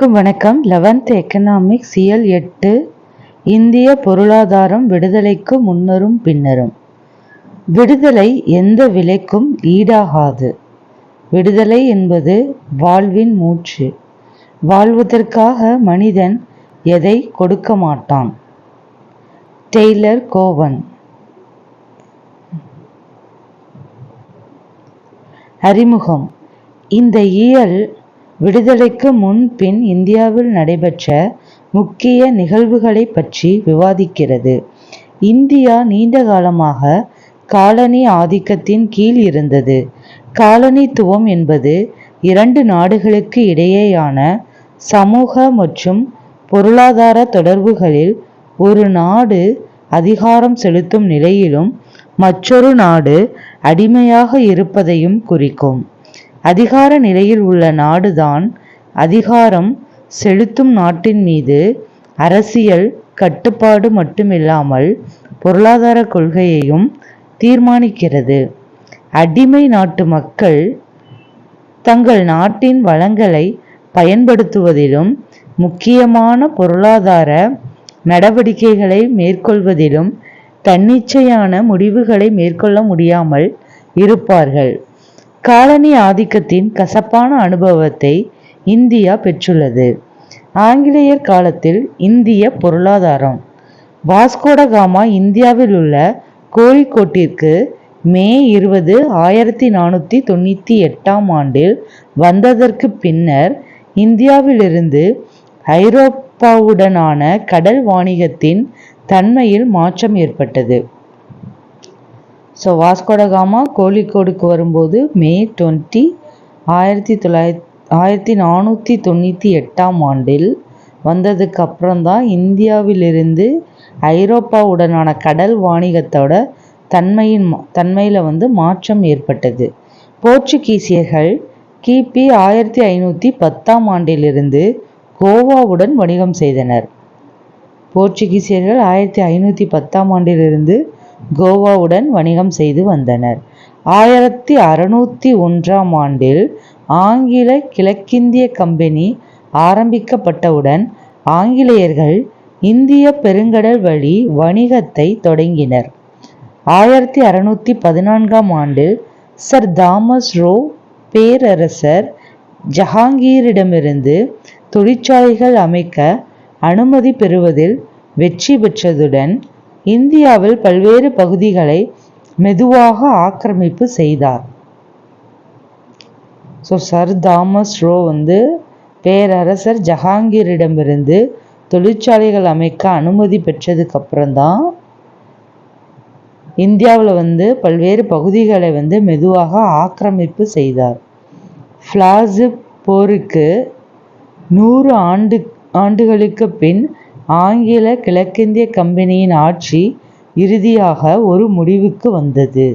வணக்கம். 11th economics இயல் 8 இந்திய பொருளாதாரம் விடுதலைக்கு முன்னரும் பின்னரும். விடுதலை எந்த விலைக்கும் ஈடாகாது. விடுதலை என்பது வாழ்வின் மூச்சு. வாழ்வதற்காக மனிதன் எதை கொடுக்க மாட்டான். டெய்லர் கோவன். அறிமுகம். இந்த இயல் விடுதலைக்கு முன் பின் இந்தியாவில் நடைபெற்ற முக்கிய நிகழ்வுகளை பற்றி விவாதிக்கிறது. இந்தியா நீண்ட காலமாக காலனி ஆதிக்கத்தின் கீழ் இருந்தது. காலனித்துவம் என்பது இரண்டு நாடுகளுக்கு இடையேயான சமூக மற்றும் பொருளாதார தொடர்புகளில் ஒரு நாடு அதிகாரம் செலுத்தும் நிலையிலும் மற்றொரு நாடு அடிமையாக இருப்பதையும் குறிக்கும். அதிகார நிலையில் உள்ள நாடுதான் அதிகாரம் செலுத்தும் நாட்டின் மீது அரசியல் கட்டுப்பாடு மட்டுமில்லாமல் பொருளாதார கொள்கையையும் தீர்மானிக்கிறது. அடிமை நாட்டு மக்கள் தங்கள் நாட்டின் வளங்களை பயன்படுத்துவதிலும் முக்கியமான பொருளாதார நடவடிக்கைகளை மேற்கொள்வதிலும் தன்னிச்சையான முடிவுகளை மேற்கொள்ள முடியாமல் இருப்பார்கள். காலனி ஆதிக்கத்தின் கசப்பான அனுபவத்தை இந்தியா பெற்றுள்ளது. ஆங்கிலேயர் காலத்தில் இந்திய பொருளாதாரம். வாஸ்கோடகாமா இந்தியாவில் உள்ள கோழிக்கோட்டிற்கு மே 20, 1498 வந்ததற்கு பின்னர் இந்தியாவிலிருந்து ஐரோப்பாவுடனான கடல் வாணிகத்தின் தன்மையில் மாற்றம் ஏற்பட்டது. வாஸ்கோடகாமா கோழிக்கோடுக்கு வரும்போது மே 20, 1498 வந்ததுக்கு அப்புறம்தான் இந்தியாவிலிருந்து ஐரோப்பாவுடனான கடல் வாணிகத்தோட தன்மையில் மாற்றம் ஏற்பட்டது. போர்ச்சுகீசியர்கள் கிபி 1510 கோவாவுடன் வணிகம் செய்தனர். போர்ச்சுகீசியர்கள் 1510 கோவாவுடன் வணிகம் செய்து வந்தனர். 1601 ஆங்கில கிழக்கிந்திய கம்பெனி ஆரம்பிக்கப்பட்டவுடன் ஆங்கிலேயர்கள் இந்திய பெருங்கடல் வழி வணிகத்தை தொடங்கினர். 1614 சர் தாமஸ் ரோ பேரரசர் ஜஹாங்கீரிடமிருந்து தொழிற்சாலைகள் அமைக்க அனுமதி பெறுவதில் வெற்றி பெற்றதுடன் இந்தியாவில் பல்வேறு பகுதிகளை மெதுவாக ஆக்கிரமிப்பு செய்தார். சர் தாமஸ் ரோ பேரரசர் ஜஹாங்கீரிடமிருந்து தொழிற்சாலைகள் அமைக்க அனுமதி பெற்றதுக்கு அப்புறம்தான் இந்தியாவில் பல்வேறு பகுதிகளை மெதுவாக ஆக்கிரமிப்பு செய்தார். பிளாசிப் போருக்கு 100 ஆண்டுகளுக்கு பின் ஆங்கில கிழக்கிந்திய கம்பெனியின் ஆட்சி இறுதியாக ஒரு முடிவுக்கு வந்தது.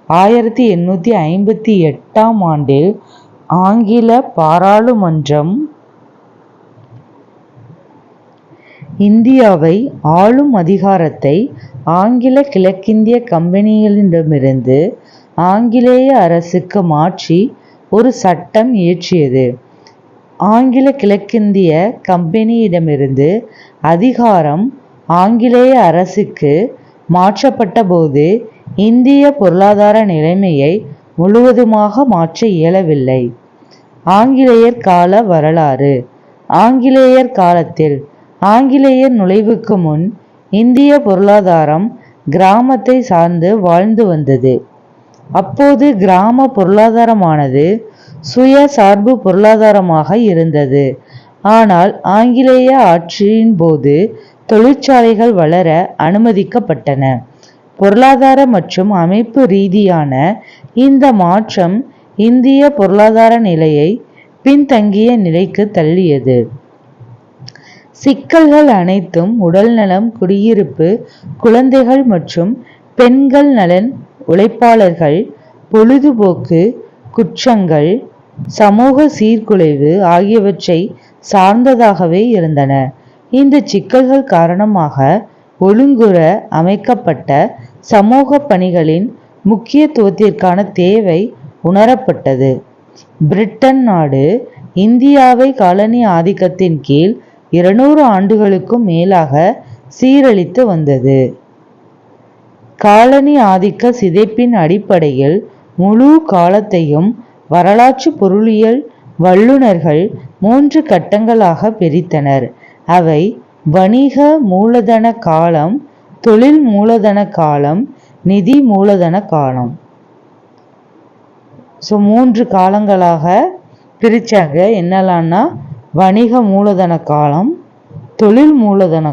1858 ஆங்கில பாராளுமன்றம் இந்தியாவை ஆளும் அதிகாரத்தை ஆங்கில கிழக்கிந்திய கம்பெனிகளிடமிருந்து ஆங்கிலேய அரசுக்கு மாற்றி ஒரு சட்டம் இயற்றியது. ஆங்கில கிழக்கிந்திய கம்பெனியிடமிருந்து அதிகாரம் ஆங்கிலேய அரசுக்கு மாற்றப்பட்ட போது இந்திய பொருளாதார நிலைமையை முழுவதுமாக மாற்ற இயலவில்லை. ஆங்கிலேயர் கால வரலாறு. ஆங்கிலேயர் காலத்தில் ஆங்கிலேயர் நுழைவுக்கு முன் இந்திய பொருளாதாரம் கிராமத்தை சார்ந்து வாழ்ந்து வந்தது. அப்போது கிராம பொருளாதாரமானது சுயசார்பு பொருளாதாரமாக இருந்தது. ஆனால் ஆங்கிலேய ஆட்சியின் போது தொழிற்சாலைகள் வளர அனுமதிக்கப்பட்டன. பொருளாதார மற்றும் அமைப்பு ரீதியான இந்த மாற்றம் இந்திய பொருளாதார நிலையை பின்தங்கிய நிலைக்கு தள்ளியது. சிக்கல்கள் அனைத்தும் உடல்நலம், குடியிருப்பு, குழந்தைகள் மற்றும் பெண்கள் நலன், உழைப்பாளர்கள், பொழுதுபோக்கு, குற்றங்கள், சமூக சீர்குலைவு ஆகியவற்றை சார்ந்ததாகவே இருந்தன. இந்த சிக்கல்கள் காரணமாக ஒழுங்குற அமைக்கப்பட்ட சமூக பணிகளின் முக்கியத்துவத்திற்கான தேவை உணரப்பட்டது. பிரிட்டன் நாடு இந்தியாவை காலனி ஆதிக்கத்தின் கீழ் 200 ஆண்டுகளுக்கும் மேலாக சீரழித்து வந்தது. காலனி ஆதிக்க சிதைப்பின் அடிப்படையில் முழு காலத்தையும் வரலாற்று பொருளியல் வல்லுநர்கள் 3 கட்டங்களாக பிரித்தனர். அவை வணிக மூலதன காலம், தொழில் மூலதன காலம், நிதி மூலதன காலம். 3 காலங்களாக பிரிச்சாங்க. என்னலான்னா வணிக மூலதன காலம், தொழில் மூலதன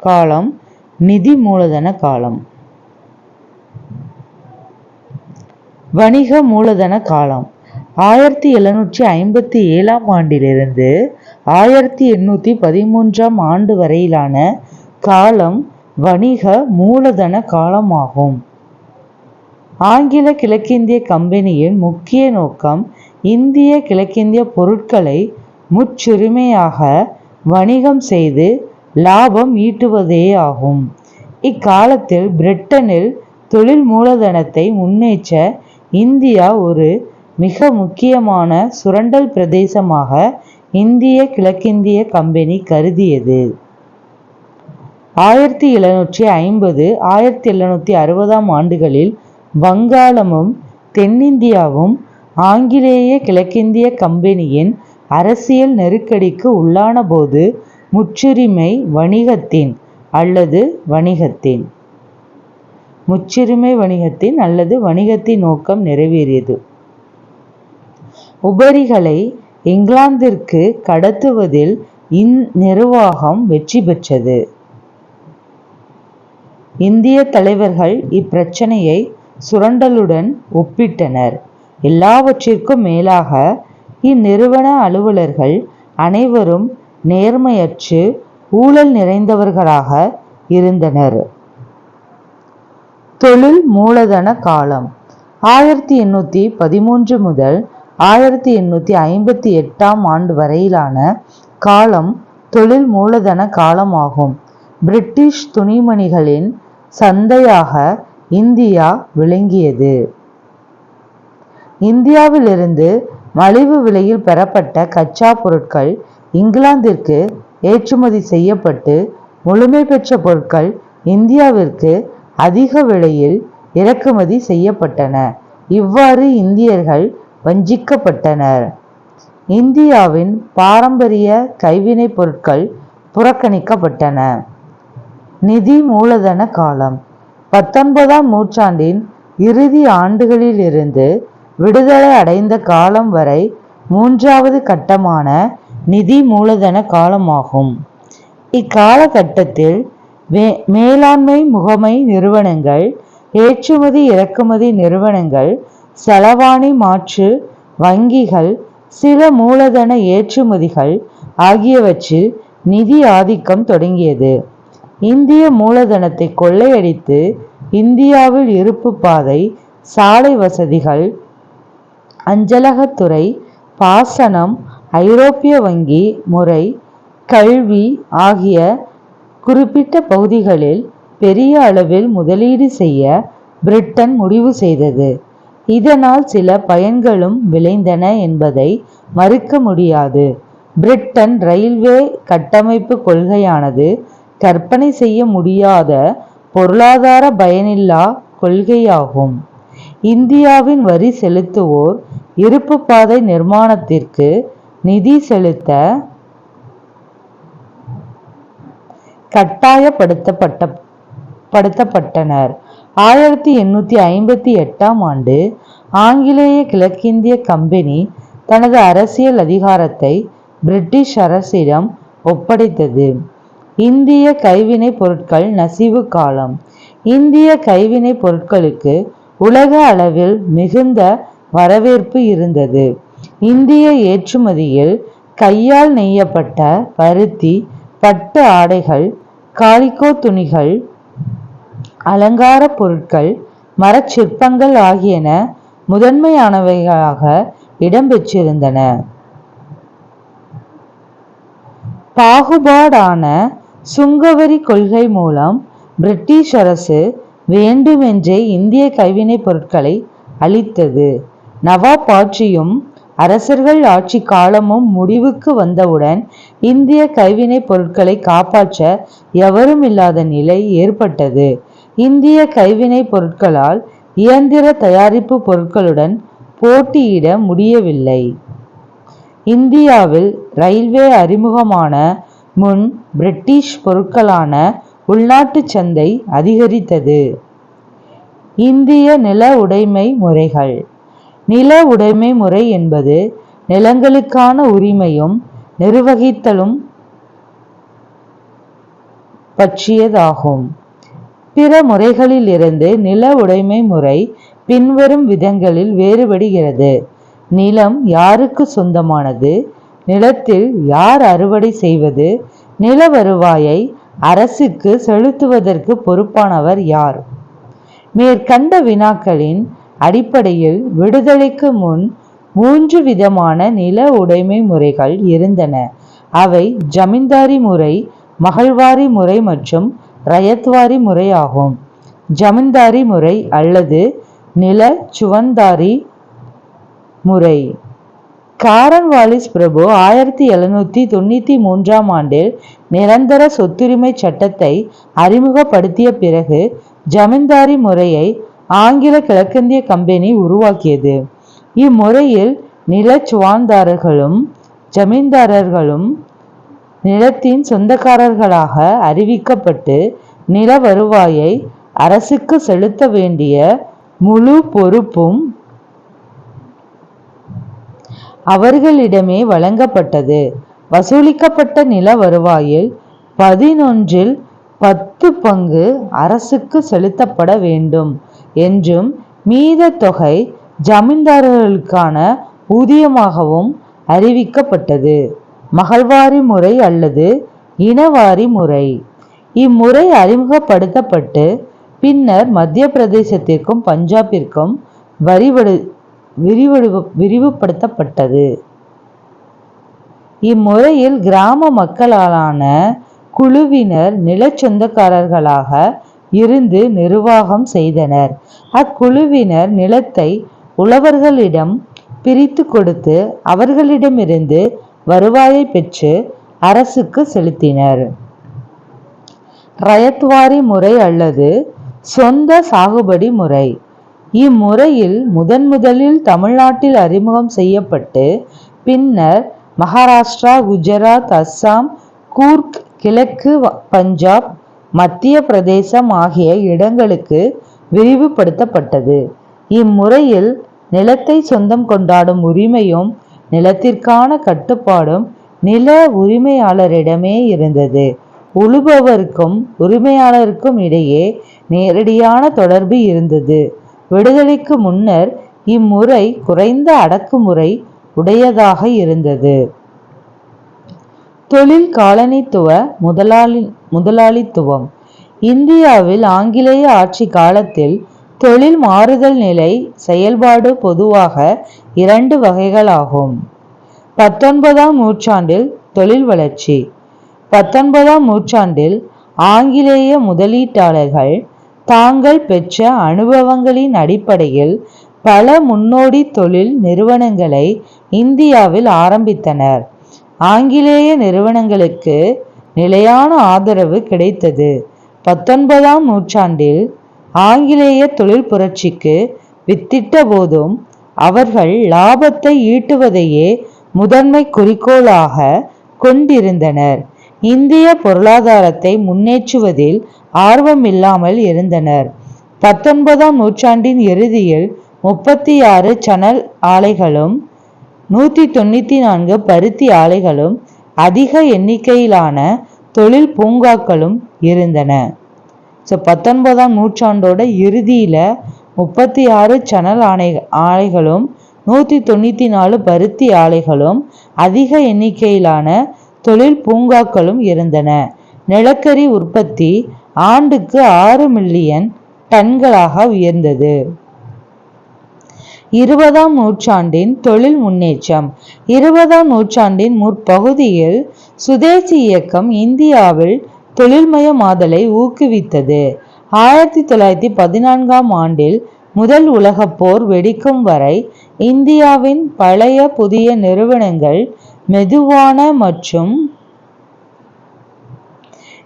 காலம், நிதி மூலதன காலம். வணிக மூலதன காலம் 1757 ஆண்டிலிருந்து 1813 ஆண்டு வரையிலான காலம் வணிக மூலதன காலமாகும். ஆங்கில கிழக்கிந்திய கம்பெனியின் முக்கிய நோக்கம் இந்திய கிழக்கிந்திய பொருட்களை முற்றுரிமையாக வணிகம் செய்து லாபம் ஈட்டுவதே ஆகும். இக்காலத்தில் பிரிட்டனில் தொழில் மூலதனத்தை முன்னேற்ற இந்தியா ஒரு மிக முக்கியமான சுரண்டல் பிரதேசமாக இந்திய கிழக்கிந்திய கம்பெனி கருதியது. 1750 1760 ஆண்டுகளில் வங்காளமும் தென்னிந்தியாவும் ஆங்கிலேய கிழக்கிந்திய கம்பெனியின் அரசியல் நெருக்கடிக்கு உள்ளான போது முற்றுரிமை வணிகத்தின் அல்லது வணிகத்தின் நோக்கம் நிறைவேறியது. உபரிகளை இங்கிலாந்திற்கு கடத்துவதில் இந்நிர்வாகம் வெற்றி பெற்றது. இந்திய தலைவர்கள் இப்பிரச்சனையை சுரண்டலுடன் ஒப்பிட்டனர். எல்லாவற்றிற்கும் மேலாக இந்நிறுவன அலுவலர்கள் அனைவரும் நேர்மையற்று ஊழல் நிறைந்தவர்களாக இருந்தனர். தொழில் மூலதன காலம் 1813 முதல் 1858 ஆண்டு வரையிலான காலம் தொழில் மூலதன காலமாகும். பிரிட்டிஷ் துணிமணிகளின் சந்தையாக இந்தியா விளங்கியது. இந்தியாவிலிருந்து மலிவு விலையில் பெறப்பட்ட கச்சா பொருட்கள் இங்கிலாந்திற்கு ஏற்றுமதி செய்யப்பட்டு முழுமை பெற்ற பொருட்கள் இந்தியாவிற்கு அதிக விலையில் இறக்குமதி செய்யப்பட்டன. இவ்வாறு இந்தியர்கள் வஞ்சிக்கப்பட்டனர். இந்தியாவின் பாரம்பரிய கைவினைப் பொருட்கள் புறக்கணிக்கப்பட்டன. நிதி மூலதன காலம் 19ஆம் நூற்றாண்டின் இறுதி ஆண்டுகளிலிருந்து விடுதலை அடைந்த காலம் வரை 3வது கட்டமான நிதி மூலதன காலமாகும். இக்காலகட்டத்தில் மேலாண்மை முகமை நிறுவனங்கள், ஏற்றுமதி இறக்குமதி நிறுவனங்கள், செலவாணி மாற்று வங்கிகள், சில மூலதன ஏற்றுமதிகள் ஆகியவற்றில் நிதி ஆதிக்கம் தொடங்கியது. இந்திய மூலதனத்தை கொள்ளையடித்து இந்தியாவில் இருப்பு பாதை, சாலை வசதிகள், அஞ்சலகத்துறை, பாசனம், ஐரோப்பிய வங்கி முறை, கல்வி ஆகிய குறிப்பிட்ட பகுதிகளில் பெரிய அளவில் முதலீடு செய்ய பிரிட்டன் முடிவு செய்தது. இதனால் சில பயன்களும் விளைந்தன என்பதை மறுக்க முடியாது. பிரிட்டன் ரயில்வே கட்டமைப்பு கொள்கையானது கற்பனை செய்ய முடியாத பொருளாதார பயனில்லா கொள்கையாகும். இந்தியாவின் வரி செலுத்துவோர் இருப்பு பாதை நிர்மாணத்திற்கு நிதி செலுத்த கட்டாயப்படுத்தப்பட்டனர். 1858 ஆண்டு ஆங்கிலேய கிழக்கிந்திய கம்பெனி தனது அரசியல் அதிகாரத்தை பிரிட்டிஷ் அரசிடம் ஒப்படைத்தது. இந்திய கைவினை பொருட்கள் நசிவு காலம் இந்திய கைவினை பொருட்களுக்கு உலக அளவில் மிகுந்த வரவேற்பு இருந்தது. இந்திய ஏற்றுமதியில் கையால் நெய்யப்பட்ட பருத்தி, பட்டு ஆடைகள், காலிகோ துணிகள், அலங்கார பொருட்கள், மரச்சிற்பங்கள் ஆகியன முதன்மையானவைகளாக இடம்பெற்றிருந்தன. பாகுபாடான சுங்கவரி கொள்கை மூலம் பிரிட்டிஷ் அரசு வேண்டுமென்றே இந்திய கைவினைப் பொருட்களை அழித்தது. நவாப் ஆட்சியும் அரசர்கள் ஆட்சி காலமும் முடிவுக்கு வந்தவுடன் இந்திய கைவினைப் பொருட்களை காப்பாற்ற எவரும் இல்லாத நிலை ஏற்பட்டது. இந்திய கைவினைப் பொருட்களால் இயந்திர தயாரிப்பு பொருட்களுடன் போட்டியிட முடியவில்லை. இந்தியாவில் ரயில்வே அறிமுகமான முன் பிரிட்டிஷ் பொருட்களான உள்நாட்டு சந்தை அதிகரித்தது. இந்திய நில உடைமை முறைகள். நில உடைமை முறை என்பது நிலங்களுக்கான உரிமையும் நிர்வகித்தலும் பற்றியதாகும். பிற முறைகளிலிருந்து நில உடைமை முறை பின்வரும் விதங்களில் வேறுபடுகிறது. நிலம் யாருக்கு சொந்தமானது? நிலத்தில் யார் அறுவடை செய்வது? நில வருவாயை அரசுக்கு செலுத்துவதற்கு பொறுப்பானவர் யார்? மேற்கண்ட வினாக்களின் அடிப்படையில் விடுதலைக்கு முன் 3 விதமான நில உடைமை முறைகள் இருந்தன. அவை ஜமீன்தாரி முறை, மகள்வாரி முறை மற்றும் ரயத்வாரி முறை ஆகும். ஜமீன்தாரி முறை அல்லது நில சுவந்தாரி முறை. காரன்வாலிஸ் பிரபு 1793ஆம் ஆண்டில் நிரந்தர சொத்துரிமை சட்டத்தை அறிமுகப்படுத்திய பிறகு ஜமீன்தாரி முறையை ஆங்கில கிழக்கிந்திய கம்பெனி உருவாக்கியது. இம்முறையில் நிலச்சுவாந்தாரர்களும் ஜமீன்தாரர்களும் நிலத்தின் சொந்தக்காரர்களாக அறிவிக்கப்பட்டு நில வருவாயை அரசுக்கு செலுத்த வேண்டிய முழு பொறுப்பும் அவர்களிடமே வழங்கப்பட்டது. வசூலிக்கப்பட்ட நில வருவாயில் 11/10 பங்கு அரசுக்கு செலுத்தப்பட வேண்டும் என்றும் மீத தொகை ஜமீன்தாரர்களுக்கான ஊதியமாகவும் அறிவிக்கப்பட்டது. மகள்வாரி முறை அல்லது இனவாரி முறை. இம்முறை அறிமுகப்படுத்தப்பட்டு பின்னர் மத்திய பிரதேசத்திற்கும் பஞ்சாபிற்கும் விரிவுபடுத்தப்பட்டது. இம்முறையில் கிராம மக்களாலான குழுவினர் நில சொந்தக்காரர்களாக இருந்து நிர்வாகம் செய்தனர். அக்குழுவினர் நிலத்தை உழவர்களிடம் பிரித்து கொடுத்து அவர்களிடமிருந்து வருவாயை பெற்று அரசுக்கு செலுத்தினர். ரயத்வாரி முறை அல்லது சொந்த சாகுபடி முறை. இம்முறையில் முதலில் தமிழ்நாட்டில் அறிமுகம் செய்யப்பட்டு பின்னர் மகாராஷ்டிரா, குஜராத், அஸ்ஸாம், கூர்க், கிழக்கு பஞ்சாப், மத்திய பிரதேசம் ஆகிய இடங்களுக்கு விரிவுபடுத்தப்பட்டது. இம்முறையில் நிலத்தை சொந்தம் கொண்டாடும் உரிமையும் நிலத்திற்கான கட்டுப்பாடும் நில உரிமையாளரிடமே இருந்தது. உழுபவருக்கும் உரிமையாளருக்கும் இடையே நேரடியான தொடர்பு இருந்தது. விடுதலைக்கு முன்னர் இம்முறை குறைந்த அடக்குமுறை உடையதாக இருந்தது. தொழில் காலனித்துவ முதலாளித்துவம். இந்தியாவில் ஆங்கிலேய ஆட்சி காலத்தில் தொழில் மாறுதல் நிலை செயல்பாடு பொதுவாக 2 வகைகளாகும். 19ஆம் நூற்றாண்டில் தொழில் வளர்ச்சி. 19ஆம் நூற்றாண்டில் ஆங்கிலேய முதலீட்டாளர்கள் தாங்கள் பெற்ற அனுபவங்களின் அடிப்படையில் பல முன்னோடி தொழில் நிறுவனங்களை இந்தியாவில் ஆரம்பித்தனர். ஆங்கிலேய நிறுவனங்களுக்கு நிலையான ஆதரவு கிடைத்தது. 19ஆம் நூற்றாண்டில் ஆங்கிலேய தொழில் புரட்சிக்கு வித்திட்ட போதும் அவர்கள் லாபத்தை ஈட்டுவதையே முதன்மை குறிக்கோளாக கொண்டிருந்தனர். இந்திய பொருளாதாரத்தை முன்னேற்றுவதில் ஆர்வமில்லாமல் இருந்தனர். 19ஆம் நூற்றாண்டின் இறுதியில் 36 சணல் ஆலைகளும் 194 பருத்தி ஆலைகளும் அதிக எண்ணிக்கையிலான தொழில் பூங்காக்களும் இருந்தன. 19ஆம் நூற்றாண்டோட இறுதியில 36 சணல் ஆலைகளும் 194 பருத்தி ஆலைகளும் அதிக எண்ணிக்கையிலான தொழில் பூங்காக்களும் இருந்தன. நிலக்கரி உற்பத்தி ஆண்டுக்கு 6 மில்லியன் டன்களாக உயர்ந்தது. 20ஆம் நூற்றாண்டின் தொழில் முன்னேற்றம். 20ஆம் நூற்றாண்டின் முற்பகுதியில் சுதேசி இயக்கம் இந்தியாவில் தொழில்மயமாதலை ஊக்குவித்தது. 1914ஆம் ஆண்டில் முதல் உலகப் போர் வெடிக்கும் வரை இந்தியாவின் பழைய புதிய நிறுவனங்கள் மெதுவான மற்றும்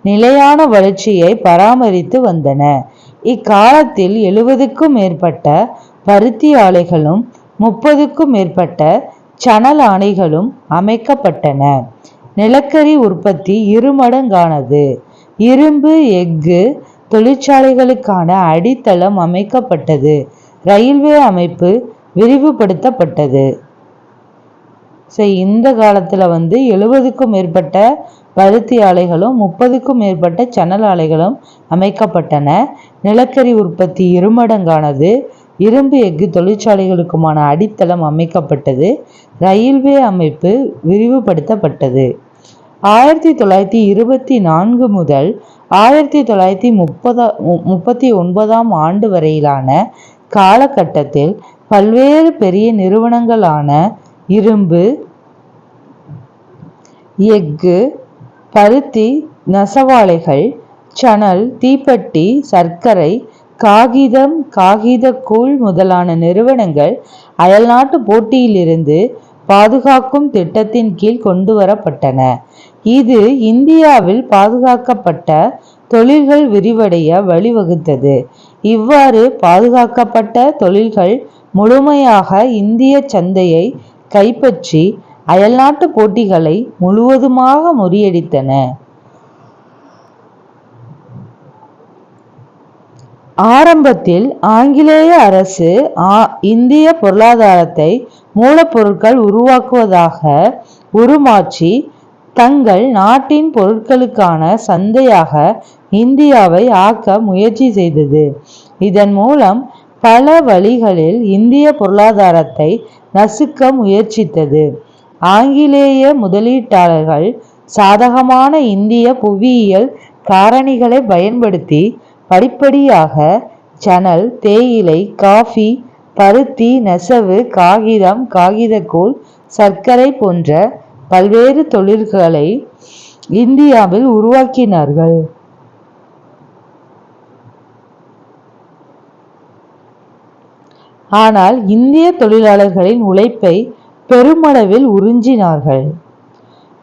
நிலையான வளர்ச்சியை பராமரித்து வந்தன. இக்காலத்தில் 70க்கும் மேற்பட்ட பருத்தி ஆலைகளும் 30க்கும் மேற்பட்ட சணல் ஆலைகளும் அமைக்கப்பட்டன. நிலக்கரி உற்பத்தி இருமடங்கானது. இரும்பு எஃகு தொழிற்சாலைகளுக்கான அடித்தளம் அமைக்கப்பட்டது. ரயில்வே அமைப்பு விரிவுபடுத்தப்பட்டது. இந்த காலத்துல 70க்கும் மேற்பட்ட பருத்தி ஆலைகளும் 30க்கும் மேற்பட்ட சணல் ஆலைகளும் அமைக்கப்பட்டன. நிலக்கரி உற்பத்தி இருமடங்கானது. இரும்பு எஃகு தொழிற்சாலைகளுக்குமான அடித்தளம் அமைக்கப்பட்டது. ரயில்வே அமைப்பு விரிவுபடுத்தப்பட்டது. 1924 முதல் 1939 ஆண்டு வரையிலான காலகட்டத்தில் பல்வேறு பெரிய நிறுவனங்களான இரும்பு, எஃகு, பருத்தி, நெசவாலைகள், சணல், தீப்பெட்டி, சர்க்கரை, காகிதம், காகிதக்கூழ் முதலான நிறுவனங்கள் அயல்நாட்டு போட்டியிலிருந்து பாதுகாக்கும் திட்டத்தின் கீழ் கொண்டு வரப்பட்டன. இது இந்தியாவில் பாதுகாக்கப்பட்ட தொழில்கள் விரிவடைய வழிவகுத்தது. இவ்வாறு பாதுகாக்கப்பட்ட தொழில்கள் முழுமையாக இந்திய சந்தையை கைப்பற்றி அயல்நாட்டு போட்டிகளை முழுவதுமாக முறியடித்தன. ஆரம்பத்தில் ஆங்கிலேய அரசு இந்திய பொருளாதாரத்தை மூலப்பொருட்கள் உருவாக்குவதாக உருமாற்றி தங்கள் நாட்டின் பொருட்களுக்கான சந்தையாக இந்தியாவை ஆக்க முயற்சி செய்தது. இதன் மூலம் பல வழிகளில் இந்திய பொருளாதாரத்தை நசுக்க முயற்சித்தது. ஆங்கிலேய முதலீட்டாளர்கள் சாதகமான இந்திய புவியியல் காரணிகளை பயன்படுத்தி படிப்படியாக சணல், தேயிலை, காஃபி, பருத்தி, நெசவு, காகிதம், காகிதக்கூழ், சர்க்கரை போன்ற பல்வேறு தொழில்களை இந்தியாவில் உருவாக்கினார்கள். ஆனால் இந்திய தொழிலாளர்களின் உழைப்பை பெருமளவில் உறிஞ்சினார்கள்.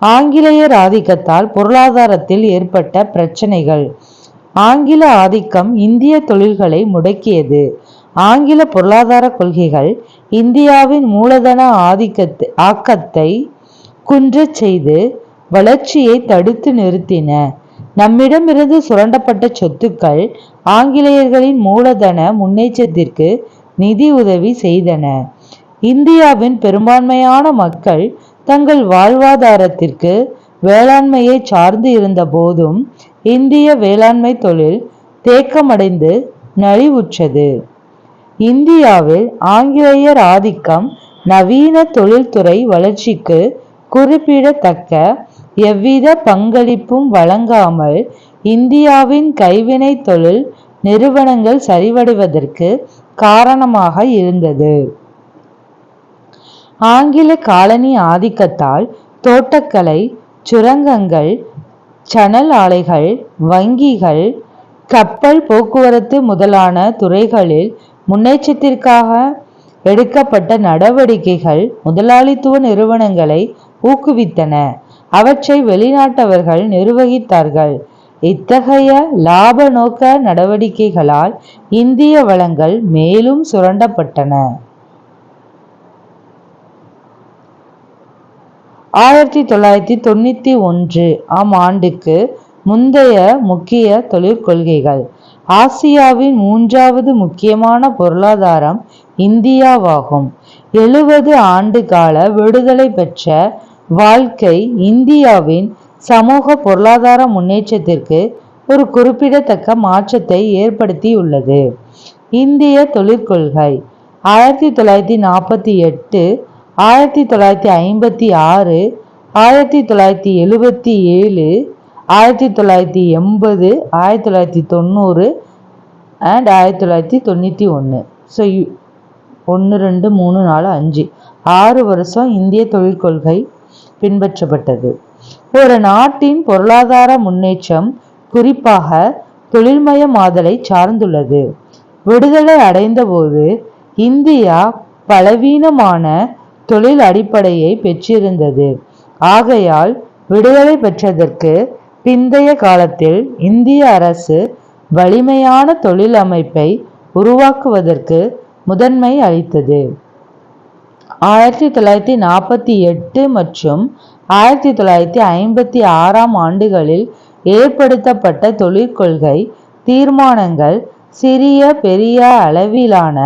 ஆங்கிலேயர் ஆதிக்கத்தால் பொருளாதாரத்தில் ஏற்பட்ட பிரச்சனைகள். ஆங்கில ஆதிக்கம் இந்திய தொழில்களை முடக்கியது. ஆங்கில பொருளாதார கொள்கைகள் இந்தியாவின் மூலதன ஆக்கத்தை குன்றச் செய்து வளர்ச்சியை தடுத்து நிறுத்தின. நம்மிடமிருந்து சுரண்டப்பட்ட சொத்துக்கள் ஆங்கிலேயர்களின் மூலதன முன்னேற்றத்திற்கு நிதி உதவி செய்தன. இந்தியாவின் பெரும்பான்மையான மக்கள் தங்கள் வாழ்வாதாரத்திற்கு வேளாண்மையை சார்ந்து இருந்த போதும் இந்திய வேளாண்மை தொழில் தேக்கமடைந்து நலிவுற்றது. இந்தியாவில் ஆங்கிலேயர் ஆதிக்கம் நவீன தொழில்துறை வளர்ச்சிக்கு குறிப்பிடத்தக்க எவ்வித பங்களிப்பும் வழங்காமல் இந்தியாவின் கைவினை தொழில் நிறுவனங்கள் சரிவடைவதற்கு காரணமாக இருந்தது. ஆங்கில காலனி ஆதிக்கத்தால் தோட்டக்கலை, சுரங்கங்கள், சணல் ஆலைகள், வங்கிகள், கப்பல் போக்குவரத்து முதலான துறைகளில் முன்னேற்றத்திற்காக எடுக்கப்பட்ட நடவடிக்கைகள் முதலாளித்துவ நிறுவனங்களை ஊக்குவித்தன. அவற்றை வெளிநாட்டவர்கள் நிர்வகித்தார்கள். இத்தகைய லாப நோக்க நடவடிக்கைகளால் இந்திய வளங்கள் மேலும் சுரண்டப்பட்டன. 1991 ஆண்டுக்கு முந்தைய முக்கிய தொழிற்கொள்கைகள். ஆசியாவின் 3வது முக்கியமான பொருளாதாரம் இந்தியாவாகும். 70 ஆண்டு கால விடுதலை பெற்ற வாழ்க்கை இந்தியாவின் சமூக பொருளாதார முன்னேற்றத்திற்கு ஒரு குறிப்பிடத்தக்க மாற்றத்தை ஏற்படுத்தியுள்ளது. இந்திய தொழிற்கொள்கை 1948, 1956, 1977, 1980, 1990 and 1991. 1, 2, 3, 4, 5 6 வருஷம் இந்திய தொழிற்கொள்கை பின்பற்றப்பட்டது. ஒரு நாட்டின் பொருளாதார முன்னேற்றம் குறிப்பாக தொழில்மயமாதலை சார்ந்துள்ளது. விடுதலை அடைந்த போது இந்தியா பலவீனமான தொழில் அடிப்படையை பெற்றிருந்தது. ஆகையால் விடுதலை பெற்றதற்கு பிந்தைய காலத்தில் இந்திய அரசு வலிமையான தொழில் அமைப்பை உருவாக்குவதற்கு முதன்மை அளித்தது. 1948 மற்றும் 1956 ஆண்டுகளில் ஏற்படுத்தப்பட்ட தொழிற்கொள்கை தீர்மானங்கள் சிறிய பெரிய அளவிலான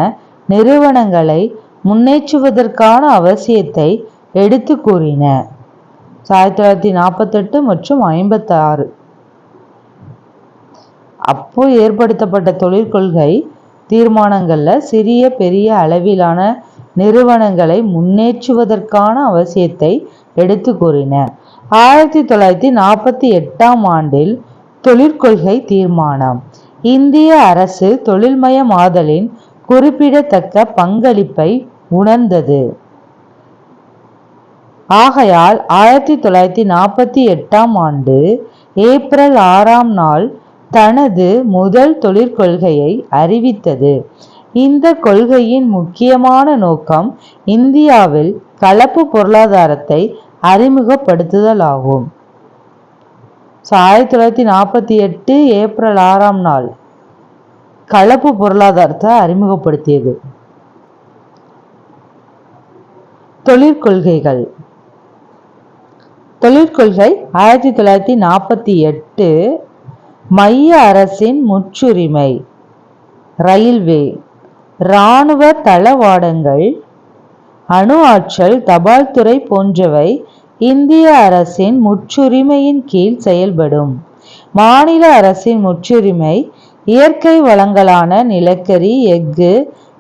நிறுவனங்களை முன்னேற்றுவதற்கான அவசியத்தை எடுத்து கூறின. 1948 மற்றும் 1956 அப்போ ஏற்படுத்தப்பட்ட தொழிற்கொள்கை தீர்மானங்கள்ல சிறிய பெரிய அளவிலான நிறுவனங்களை முன்னேற்றுவதற்கான அவசியத்தை எடுத்து கூறின. 1948 ஆண்டில் தொழிற்கொள்கை தீர்மானம் இந்திய அரசு தொழில்மயமாதலின் குறிப்பிடத்தக்க பங்களிப்பை உணர்ந்தது. ஆகையால் 1948 ஆண்டு ஏப்ரல் 6 தனது முதல் தொழிற்கொள்கையை அறிவித்தது. இந்த கொள்கையின் முக்கியமான நோக்கம் இந்தியாவில் கலப்பு பொருளாதாரத்தை அறிமுகப்படுத்துதலாகும். 1948 ஏப்ரல் 6 கலப்பு பொருளாதாரத்தை அறிமுகப்படுத்தியது. தொழிற்கொள்கை 1948 மைய அரசின் முற்றுரிமை ரயில்வே, இராணுவ தளவாடங்கள், அணு ஆற்றல், தபால் துறை போன்றவை இந்திய அரசின் முற்றுரிமையின் கீழ் செயல்படும். மாநில அரசின் முற்றுரிமை இயற்கை வளங்களான நிலக்கரி, எஃகு,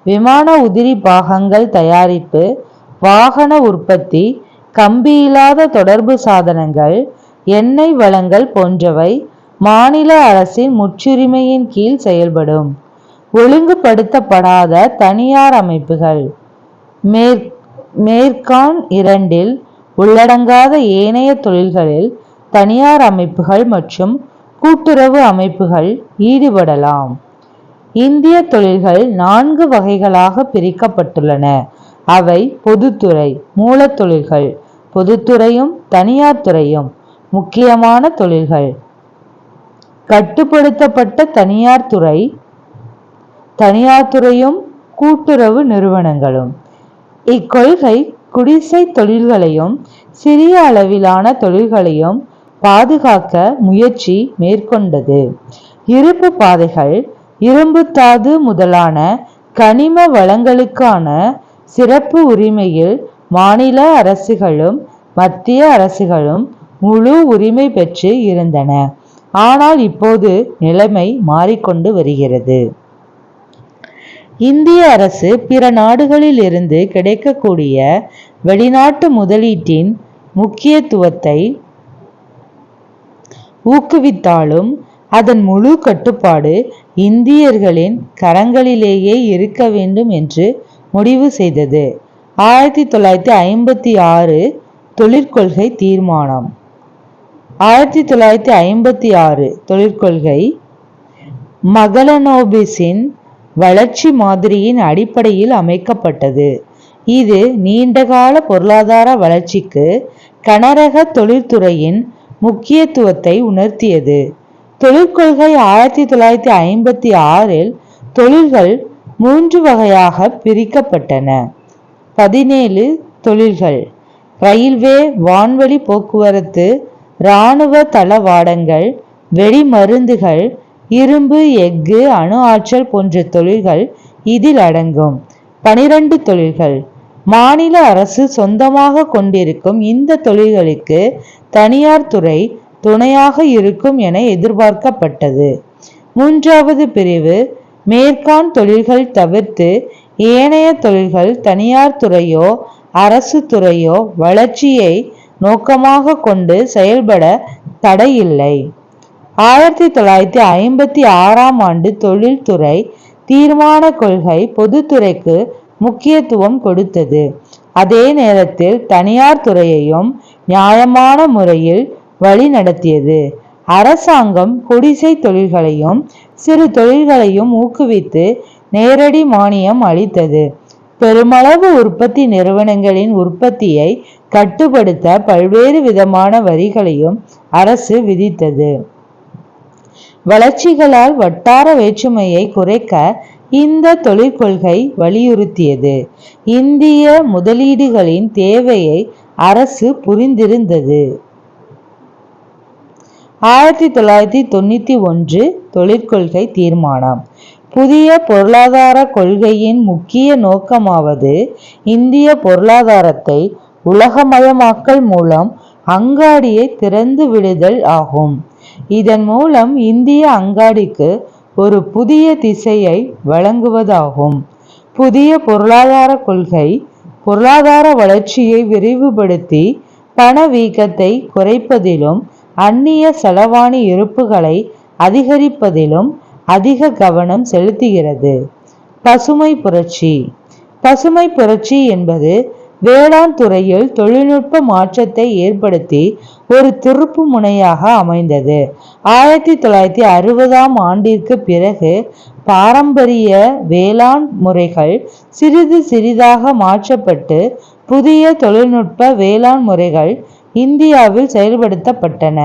விமான உதிரி பாகங்கள் தயாரிப்பு, வாகன உற்பத்தி, கம்பியில்லாத தொடர்பு சாதனங்கள், எண்ணெய் வளங்கள் போன்றவை மாநில அரசின் முற்றுரிமையின் கீழ் செயல்படும். ஒழுங்குபடுத்தப்படாத தனியார் அமைப்புகள் மேற்காண் 2 உள்ளடங்காத ஏனைய தொழில்களில் தனியார் அமைப்புகள் மற்றும் கூட்டுறவு அமைப்புகள் ஈடுபடலாம். இந்திய தொழில்கள் 4 வகைகளாக பிரிக்கப்பட்டுள்ளன. அவை பொதுத்துறை, மூலத்தொழில்கள், பொதுத்துறையும் தனியார் துறையும், முக்கியமான தொழில்கள், கட்டுப்படுத்தப்பட்ட தனியார் துறையும், கூட்டுறவு நிறுவனங்களும். இக்கொள்கை குடிசை தொழில்களையும் சிறிய அளவிலான தொழில்களையும் பாதுகாக்க முயற்சி மேற்கொண்டது. இருப்பு பாதைகள், இரும்புத்தாது முதலான கனிம வளங்களுக்கான சிறப்பு உரிமையில் மாநில அரசுகளும் மத்திய அரசுகளும் முழு உரிமை பெற்று இருந்தன. ஆனால் இப்போது நிலைமை மாறிக்கொண்டு வருகிறது. இந்திய அரசு பிற நாடுகளில் இருந்து கிடைக்கக்கூடிய வெளிநாட்டு முதலீட்டின் முக்கியத்துவத்தை ஊக்குவித்தாலும் அதன் முழு கட்டுப்பாடு இந்தியர்களின் கரங்களிலேயே இருக்க வேண்டும் என்று முடிவு செய்தது. 1956 தொழிற்கொள்கை தீர்மானம் 1956 தொழிற்கொள்கை மகளனோபிஸின் வளர்ச்சி மாதிரியின் அடிப்படையில் அமைக்கப்பட்டது. இது நீண்டகால பொருளாதார வளர்ச்சிக்கு கனரக தொழிற்துறையின் முக்கியத்துவத்தை உணர்த்தியது. தொழிற்கொள்கை 1956 தொழில்கள் 3 வகையாக பிரிக்கப்பட்டன. 17 தொழில்கள்: ரயில்வே, வான்வழி போக்குவரத்து, இராணுவ தளவாடங்கள், வெடிமருந்துகள், இரும்பு, எஃகு, அணு ஆற்றல் போன்ற தொழில்கள் இதில் அடங்கும். 12 தொழில்கள்: மாநில அரசு சொந்தமாக கொண்டிருக்கும் இந்த தொழில்களுக்கு தனியார் துறை துணையாக இருக்கும் என எதிர்பார்க்கப்பட்டது. 3வது பிரிவு மேற்காண் தொழில்கள் தவிர்த்து ஏனைய தொழில்கள் தனியார் துறையோ அரசு துறையோ வளர்ச்சியை நோக்கமாக கொண்டு செயல்பட தடையில்லை. 1956 ஆண்டு தொழில்துறை தீர்மான கொள்கை பொதுத்துறைக்கு முக்கியத்துவம் கொடுத்தது. அதே நேரத்தில் தனியார் துறையையும் நியாயமான முறையில் வழி நடத்தியது. அரசாங்கம் குடிசை தொழில்களையும் சிறு தொழில்களையும் ஊக்குவித்து நேரடி மானியம் அளித்தது. பெருமளவு உற்பத்தி நிறுவனங்களின் உற்பத்தியை கட்டுப்படுத்த பல்வேறு விதமான வரிகளையும் அரசு விதித்தது. வளர்ச்சிகளால் வட்டார வேற்றுமையை குறைக்க இந்த தொழிற்கொள்கை வலியுறுத்தியது. இந்திய முதலீடுகளின் தேவையை அரசு புரிந்திருந்தது. 1991 தொழிற்கொள்கை தீர்மானம். புதிய பொருளாதார கொள்கையின் முக்கிய நோக்கமாவது இந்திய பொருளாதாரத்தை உலகமயமாக்கல் மூலம் அங்காடியை திறந்து விடுதல் ஆகும். இதன் மூலம் இந்திய அங்காடிக்கு ஒரு புதிய திசையை வழங்குவதாகும். புதிய பொருளாதார கொள்கை பொருளாதார வளர்ச்சியை விரிவுபடுத்தி பணவீக்கத்தை குறைப்பதிலும் அந்நிய செலவாணி இருப்புகளை அதிகரிப்பதிலும் அதிக கவனம் செலுத்துகிறது. பசுமை புரட்சி. பசுமை புரட்சி என்பது வேளாண் துறையில் தொழில்நுட்ப மாற்றத்தை ஏற்படுத்தி ஒரு திருப்பு முனையாக அமைந்தது. 1960ஆம் ஆண்டிற்கு பிறகு பாரம்பரிய வேளாண் முறைகள் சிறிது சிறிதாக மாற்றப்பட்டு புதிய தொழில்நுட்ப வேளாண் முறைகள் இந்தியாவில் செயல்படுத்தப்பட்டன.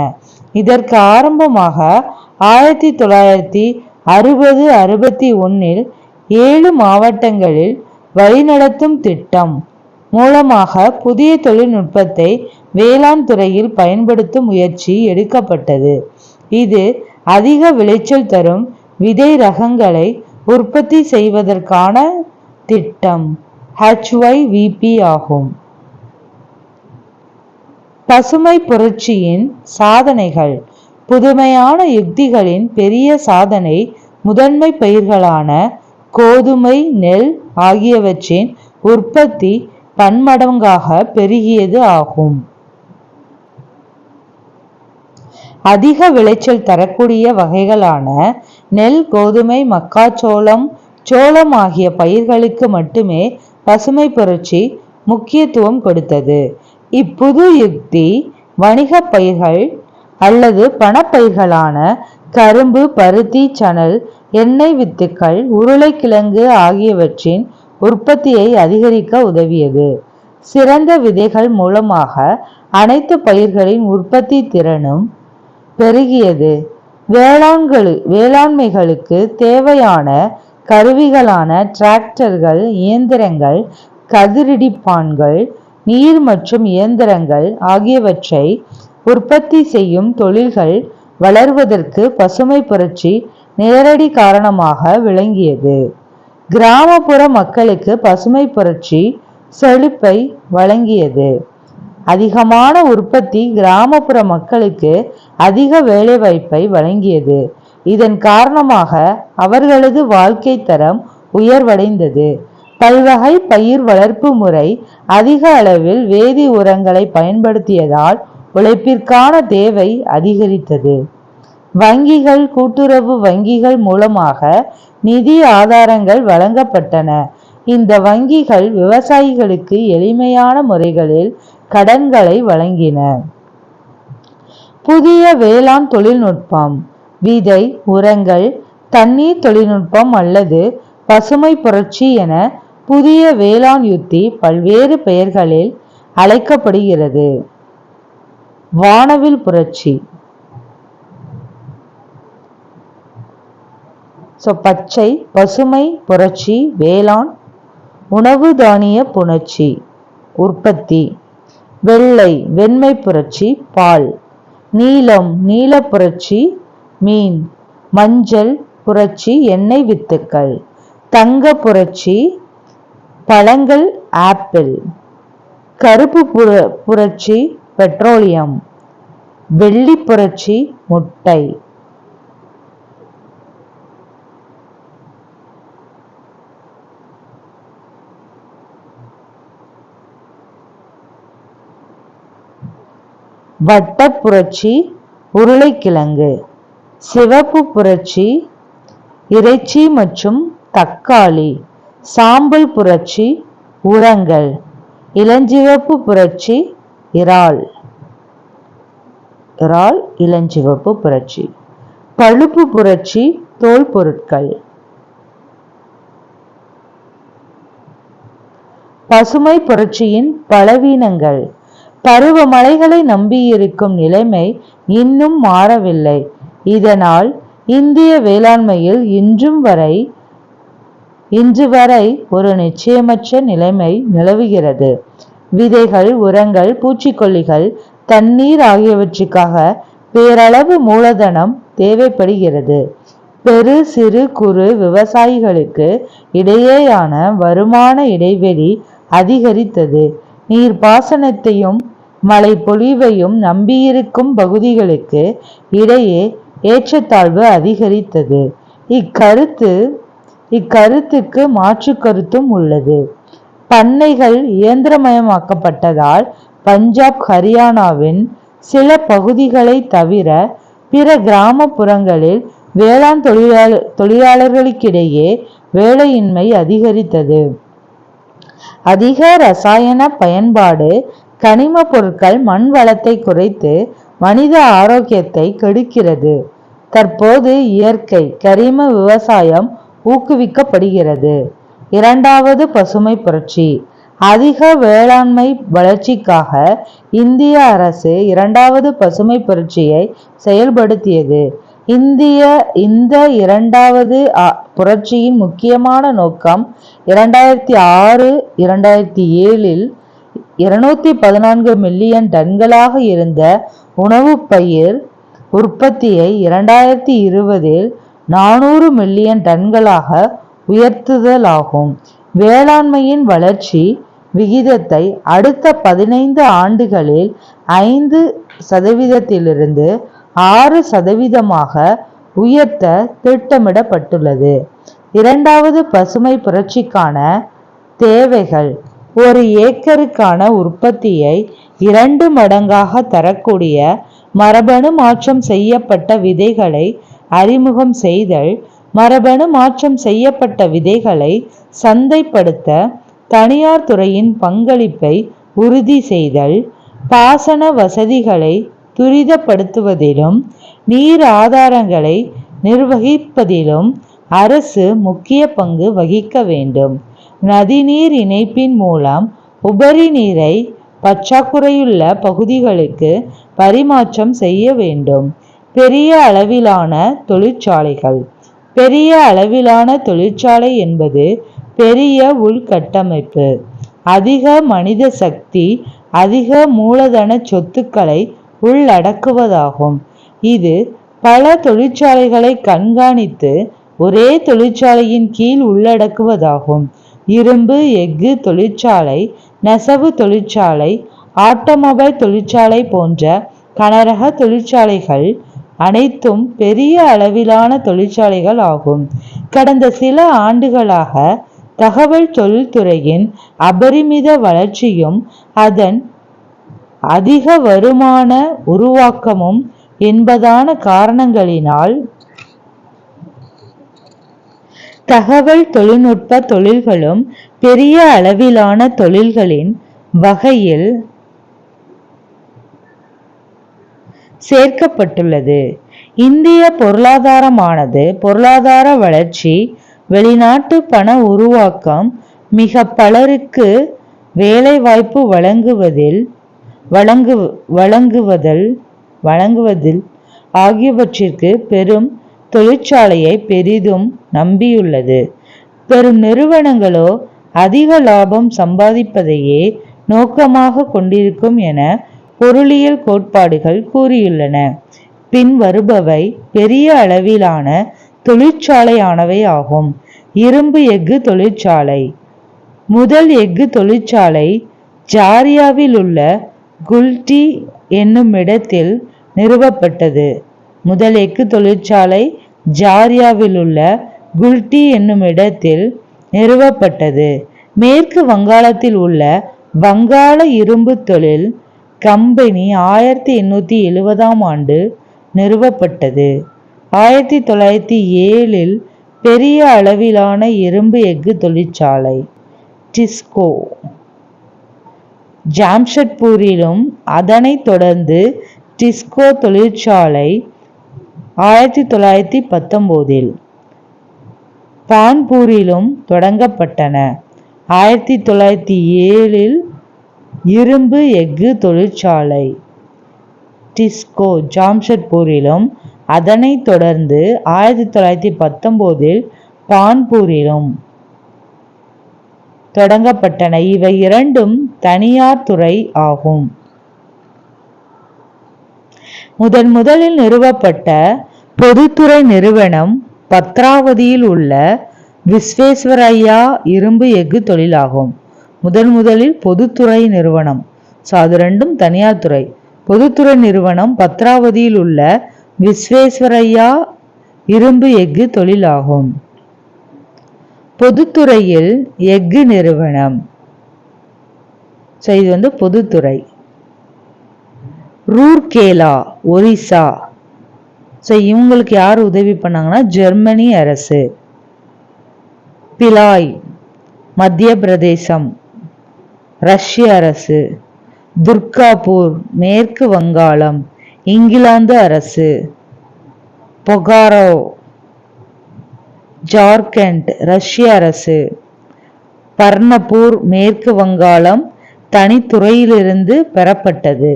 இதற்கு ஆரம்பமாக 1960-61 7 மாவட்டங்களில் வழிநடத்தும் திட்டம் மூலமாக புதிய தொழில்நுட்பத்தை வேளாண் துறையில் பயன்படுத்தும் முயற்சி எடுக்கப்பட்டது. இது அதிக விளைச்சல் தரும் விதை ரகங்களை உற்பத்தி செய்வதற்கான திட்டம் HYVP ஆகும். பசுமை புரட்சியின் சாதனைகள். புதுமையான யுக்திகளின் பெரிய சாதனை முதன்மை பயிர்களான கோதுமை, நெல் ஆகியவற்றின் உற்பத்தி பன்மடங்காக பெருகியது ஆகும். அதிக விளைச்சல் தரக்கூடிய வகைகளான நெல், கோதுமை, மக்காச்சோளம், சோளம் ஆகிய பயிர்களுக்கு மட்டுமே பசுமை புரட்சி முக்கியத்துவம் கொடுத்தது. இப்புது யுக்தி வணிக பயிர்கள் அல்லது பணப்பயிர்களான கரும்பு, பருத்தி, சணல், எண்ணெய் வித்துக்கள், உருளைக்கிழங்கு ஆகியவற்றின் உற்பத்தியை அதிகரிக்க உதவியது. சிறந்த விதைகள் மூலமாக அனைத்து பயிர்களின் உற்பத்தி திறனும் பெருகியது. வேளாண்மைகளுக்கு தேவையான கருவிகளான டிராக்டர்கள், இயந்திரங்கள், கதிரிடிப்பான்கள், நீர் மற்றும் இயந்திரங்கள் ஆகியவற்றை உற்பத்தி செய்யும் தொழில்கள் வளர்வதற்கு பசுமை புரட்சி நேரடி காரணமாக விளங்கியது. கிராமப்புற மக்களுக்கு பசுமை புரட்சி செழிப்பை வழங்கியது. அதிகமான உற்பத்தி கிராமப்புற மக்களுக்கு அதிக வேலைவாய்ப்பை வழங்கியது. இதன் காரணமாக அவர்களது வாழ்க்கை தரம் உயர்வடைந்தது. பல்வகை பயிர் வளர்ப்பு முறை அதிக அளவில் வேதி உரங்களை பயன்படுத்தியதால் உழைப்பிற்கான தேவை அதிகரித்தது. வங்கிகள், கூட்டுறவு வங்கிகள் மூலமாக நிதி ஆதாரங்கள் வழங்கப்பட்டன. இந்த வங்கிகள் விவசாயிகளுக்கு எளிமையான முறைகளில் கடன்களை வழங்கின. புதிய வேளாண் தொழில்நுட்பம். விதை, உரங்கள், தண்ணீர் தொழில்நுட்பம் அல்லது பசுமை புரட்சி என புதிய வேளாண் யுக்தி பல்வேறு பெயர்களில் அழைக்கப்படுகிறது. வானவில் புரட்சி. பச்சை பசுமை புரட்சி வேளாண் உணவு தானிய புரட்சி உற்பத்தி. வெள்ளை வெண்மை புரட்சி பால். நீலம் நீல புரட்சி மீன். மஞ்சள் புரட்சி எண்ணெய் வித்துக்கள். தங்க புரட்சி பழங்கள் ஆப்பிள். கருப்பு புரட்சி பெட்ரோலியம். வெள்ளி புரட்சி முட்டை. வட்ட புரட்சி உருளைக்கிழங்கு. சிவப்பு புரட்சி இறைச்சி மற்றும் தக்காளி. சாம்பல் புரட்சி உரங்கள். இளஞ்சிவப்பு புரட்சி இறால் இளஞ்சிவப்பு புரட்சி. பழுப்பு புரட்சி தோல் பொருட்கள். பசுமை புரட்சியின் பலவீனங்கள். பருவமழைகளை நம்பியிருக்கும் நிலைமை இன்னும் மாறவில்லை. இதனால் இந்திய வேளாண்மையில் இன்று வரை ஒரு நிச்சயமற்ற நிலைமை நிலவுகிறது. விதைகள், உரங்கள், பூச்சிக்கொல்லிகள், தண்ணீர் ஆகியவற்றுக்காக பேரளவு மூலதனம் தேவைப்படுகிறது. பெரு, சிறு, குறு விவசாயிகளுக்கு இடையேயான வருமான இடைவெளி அதிகரித்தது. நீர்ப்பாசனத்தையும் மழை பொழிவையும் நம்பியிருக்கும் பகுதிகளுக்கு இடையே ஏற்றத்தாழ்வு அதிகரித்தது. இக்கருத்துக்கு மாற்று கருத்தும் உள்ளது. பண்ணைகள் இயந்திரமயமாக்கப்பட்டதால் பஞ்சாப், ஹரியானாவின் சில பகுதிகளை தவிர பிற கிராமப்புறங்களில் வேளாண் தொழிலாளர்களுக்கிடையே வேலையின்மை அதிகரித்தது. அதிக ரசாயன பயன்பாடு கனிம பொருட்கள் மண் வளத்தை குறைத்து மனித ஆரோக்கியத்தை கெடுக்கிறது. தற்போது இயற்கை கரிம விவசாயம் ஊக்குவிக்கப்படுகிறது. இரண்டாவது பசுமை புரட்சி. அதிக வேளாண்மை வளர்ச்சிக்காக இந்திய அரசு இரண்டாவது பசுமை புரட்சியை செயல்படுத்தியது. இந்த இரண்டாவது புரட்சியின் முக்கியமான நோக்கம் 2006-2007 214 மில்லியன் டன்களாக இருந்த உணவுப் பயிர் உற்பத்தியை 2020 400 மில்லியன் டன்களாக உயர்த்துதலாகும். வேளாண்மையின் வளர்ச்சி விகிதத்தை அடுத்த 15 ஆண்டுகளில் 5% 6% உயர்த்த திட்டமிடப்பட்டுள்ளது. இரண்டாவது பசுமை புரட்சிக்கான தேவைகள். ஒரு ஏக்கருக்கான உற்பத்தியை 2 மடங்காக தரக்கூடிய மரபணு மாற்றம் செய்யப்பட்ட விதைகளை அறிமுகம் செய்தல், மரபணு மாற்றம் செய்யப்பட்ட விதைகளை சந்தைப்படுத்த தனியார் துறையின் பங்களிப்பை உறுதி செய்தல், பாசன வசதிகளை துரிதப்படுத்துவதிலும் நீர் ஆதாரங்களை நிர்வகிப்பதிலும் அரசு முக்கிய பங்கு வகிக்க வேண்டும். நதிநீர் இணைப்பின் மூலம் உபரி நீரை பற்றாக்குறையுள்ள பகுதிகளுக்கு பரிமாற்றம் செய்ய வேண்டும். பெரிய அளவிலான தொழிற்சாலைகள். பெரிய அளவிலான தொழிற்சாலை என்பது பெரிய உள்கட்டமைப்பு, அதிக மனித சக்தி, அதிக மூலதன சொத்துக்களை உள்ளடக்குவதாகும். இது பல தொழிற்சாலைகளை கண்காணித்து ஒரே தொழிற்சாலையின் கீழ் உள்ளடக்குவதாகும். இரும்பு, எஃகு தொழிற்சாலை, நெசவு தொழிற்சாலை, ஆட்டோமொபைல் தொழிற்சாலை போன்ற கனரக தொழிற்சாலைகள் அனைத்தும் பெரிய அளவிலான தொழிற்சாலைகள் ஆகும். கடந்த சில ஆண்டுகளாக தகவல் தொழில்துறையின் அபரிமித வளர்ச்சியும் அதன் அதிக வருமான உருவாக்கமும் என்பதான காரணங்களினால் தகவல் தொழில்நுட்ப தொழில்களும் பெரிய அளவிலான தொழில்களின் வகையில் சேர்க்கப்பட்டுள்ளது. இந்திய பொருளாதார வளர்ச்சி, வெளிநாட்டு பண உருவாக்கம், மிக பலருக்கு வேலைவாய்ப்பு வழங்குவதில் ஆகியவற்றிற்கு பெரும் தொழிற்சாலையை பெரிதும் நம்பியுள்ளது. பெரும் நிறுவனங்களோ அதிக லாபம் சம்பாதிப்பதையே நோக்கமாக கொண்டிருக்கும் என பொருளியல் கோட்பாடுகள் கூறியுள்ளன. பின்வருபவை பெரிய அளவிலான தொழிற்சாலையானவை ஆகும். இரும்பு எஃகு தொழிற்சாலை. முதல் எஃகு தொழிற்சாலை ஜாரியாவில் உள்ள குல்டி என்னுமிடத்தில் நிறுவப்பட்டது. முதல் எஃகு தொழிற்சாலை ஜாரியாவில் உள்ள குல்டி என்னுமிடத்தில் நிறுவப்பட்டது. மேற்கு வங்காளத்தில் உள்ள வங்காள இரும்பு தொழில் கம்பெனி 1870ஆம் ஆண்டு நிறுவப்பட்டது. 1907 பெரிய அளவிலான இரும்பு எஃகு தொழிற்சாலை டிஸ்கோ ஜாம்ஷெட்பூரிலும், அதனைத் தொடர்ந்து டிஸ்கோ தொழிற்சாலை 1919 கான்பூரிலும் தொடங்கப்பட்டன. 1907 இரும்பு எஃகு தொழிற்சாலை டிஸ்கோ ஜாம்ஷெட்பூரிலும், அதனைத் தொடர்ந்து 1919 கான்பூரிலும் தொடங்கப்பட்டன. இவை இரண்டும் தனியார் துறை ஆகும். முதலில் நிறுவப்பட்ட பொதுத்துறை நிறுவனம் பத்ராவதியில் உள்ள விஸ்வேஸ்வரய்யா இரும்பு எஃகு தொழிலாகும். முதலில் பொதுத்துறை நிறுவனம், அது ரெண்டும் தனியார் துறை. பொதுத்துறை நிறுவனம் பத்ராவதியில் உள்ள விஸ்வேஸ்வரய்யா இரும்பு எஃகு தொழிலாகும். பொதுத்துறையில் எஃகு நிறுவனம், இது பொதுத்துறை. ரூர்கேலா ஒரிசா, இவங்களுக்கு யார் உதவி பண்ணாங்கன்னா ஜெர்மனி அரசு. பிலாய் மத்திய பிரதேசம் ரஷ்ய அரசு. துர்காபூர் மேற்கு வங்காளம் இங்கிலாந்து அரசு. பொகாரோ ஜார்க்கண்ட் ரஷ்ய அரசு. பர்னப்பூர் மேற்கு வங்காளம் தனித்துறையிலிருந்து பெறப்பட்டது.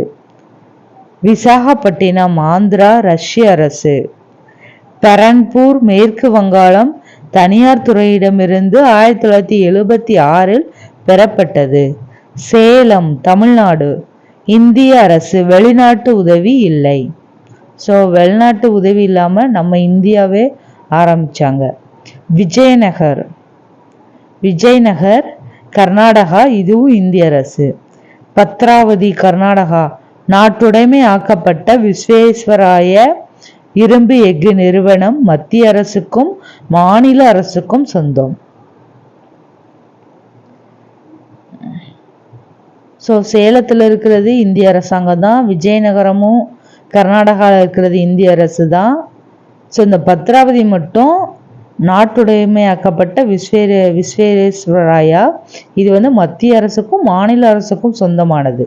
விசாகப்பட்டினம் ஆந்திரா ரஷ்ய அரசு. பெரன்பூர் மேற்கு வங்காளம் தனியார் துறையிடமிருந்து 1976 பெறப்பட்டது. சேலம் தமிழ்நாடு இந்திய அரசு. வெளிநாட்டு உதவி இல்லை. வெளிநாட்டு உதவி இல்லாம நம்ம இந்தியாவே ஆரம்பிச்சாங்க. விஜயநகர் கர்நாடகா, இதுவும் இந்திய அரசு. பத்ராவதி கர்நாடகா நாட்டுடைமை ஆக்கப்பட்ட விஸ்வேஸ்வராய இரும்பு எஃகு நிறுவனம் மத்திய அரசுக்கும் மாநில அரசுக்கும் சொந்தம். சேலத்தில் இருக்கிறது இந்திய அரசாங்கம் தான். விஜயநகரமும் கர்நாடகாவில் இருக்கிறது இந்திய அரசு தான். இந்த பத்ராவதி மட்டும் நாட்டுடைமையாக்கப்பட்ட விஸ்வேஸ்வராயா, இது மத்திய அரசுக்கும் மாநில அரசுக்கும் சொந்தமானது.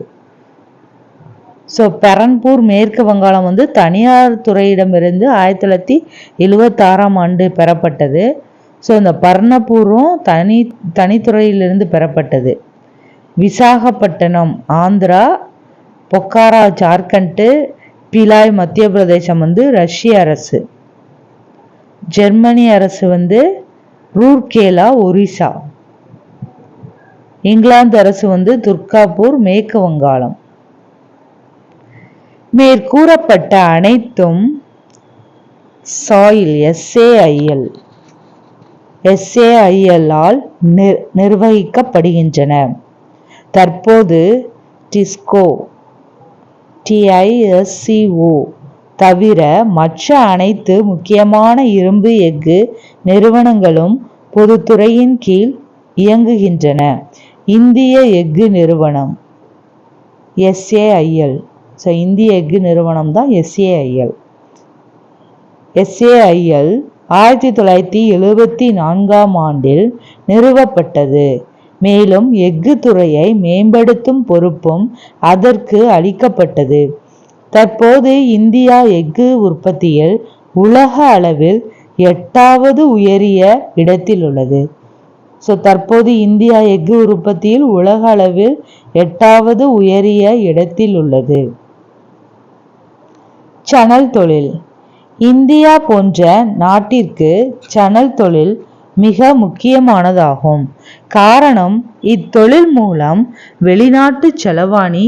பெரன்பூர் மேற்கு வங்காளம் தனியார் துறையிடமிருந்து 1976 பெறப்பட்டது. இந்த பர்னப்பூரும் தனித்துறையிலிருந்து பெறப்பட்டது. விசாகப்பட்டினம் ஆந்திரா, பொக்காரா ஜார்க்கண்ட், பிலாய் மத்திய பிரதேசம் ரஷ்ய அரசு. ஜெர்மனி அரசு ரூர்கேலா ஒரிசா. இங்கிலாந்து அரசு துர்காபூர் மேற்கு வங்காளம். மேற்கூறப்பட்ட அனைத்தும் சாயில் SAIL ஆல் நிர்வகிக்கப்படுகின்றன. தற்போது டிஸ்கோ TISCO தவிர மற்ற அனைத்து முக்கியமான இரும்பு எஃகு நிறுவனங்களும் பொதுத்துறையின் கீழ் இயங்குகின்றன. இந்திய எஃகு நிறுவனம் SAIL. இந்திய எஃகு நிறுவனம் தான் SAIL. 1974 நிறுவப்பட்டது. மேலும் எஃகு துறையை மேம்படுத்தும் பொறுப்பும் அதற்கு அளிக்கப்பட்டது. தற்போது இந்தியா எஃகு உற்பத்தியில் உலக அளவில் 8வது உயரிய இடத்தில் உள்ளது. தற்போது இந்தியா எஃகு உற்பத்தியில் உலக அளவில் 8வது உயரிய இடத்தில் உள்ளது. சணல் தொழில். இந்தியா போன்ற நாட்டிற்கு சணல் தொழில் மிக முக்கியமானதாகும். காரணம், இத்தொழில் மூலம் வெளிநாட்டு செலவாணி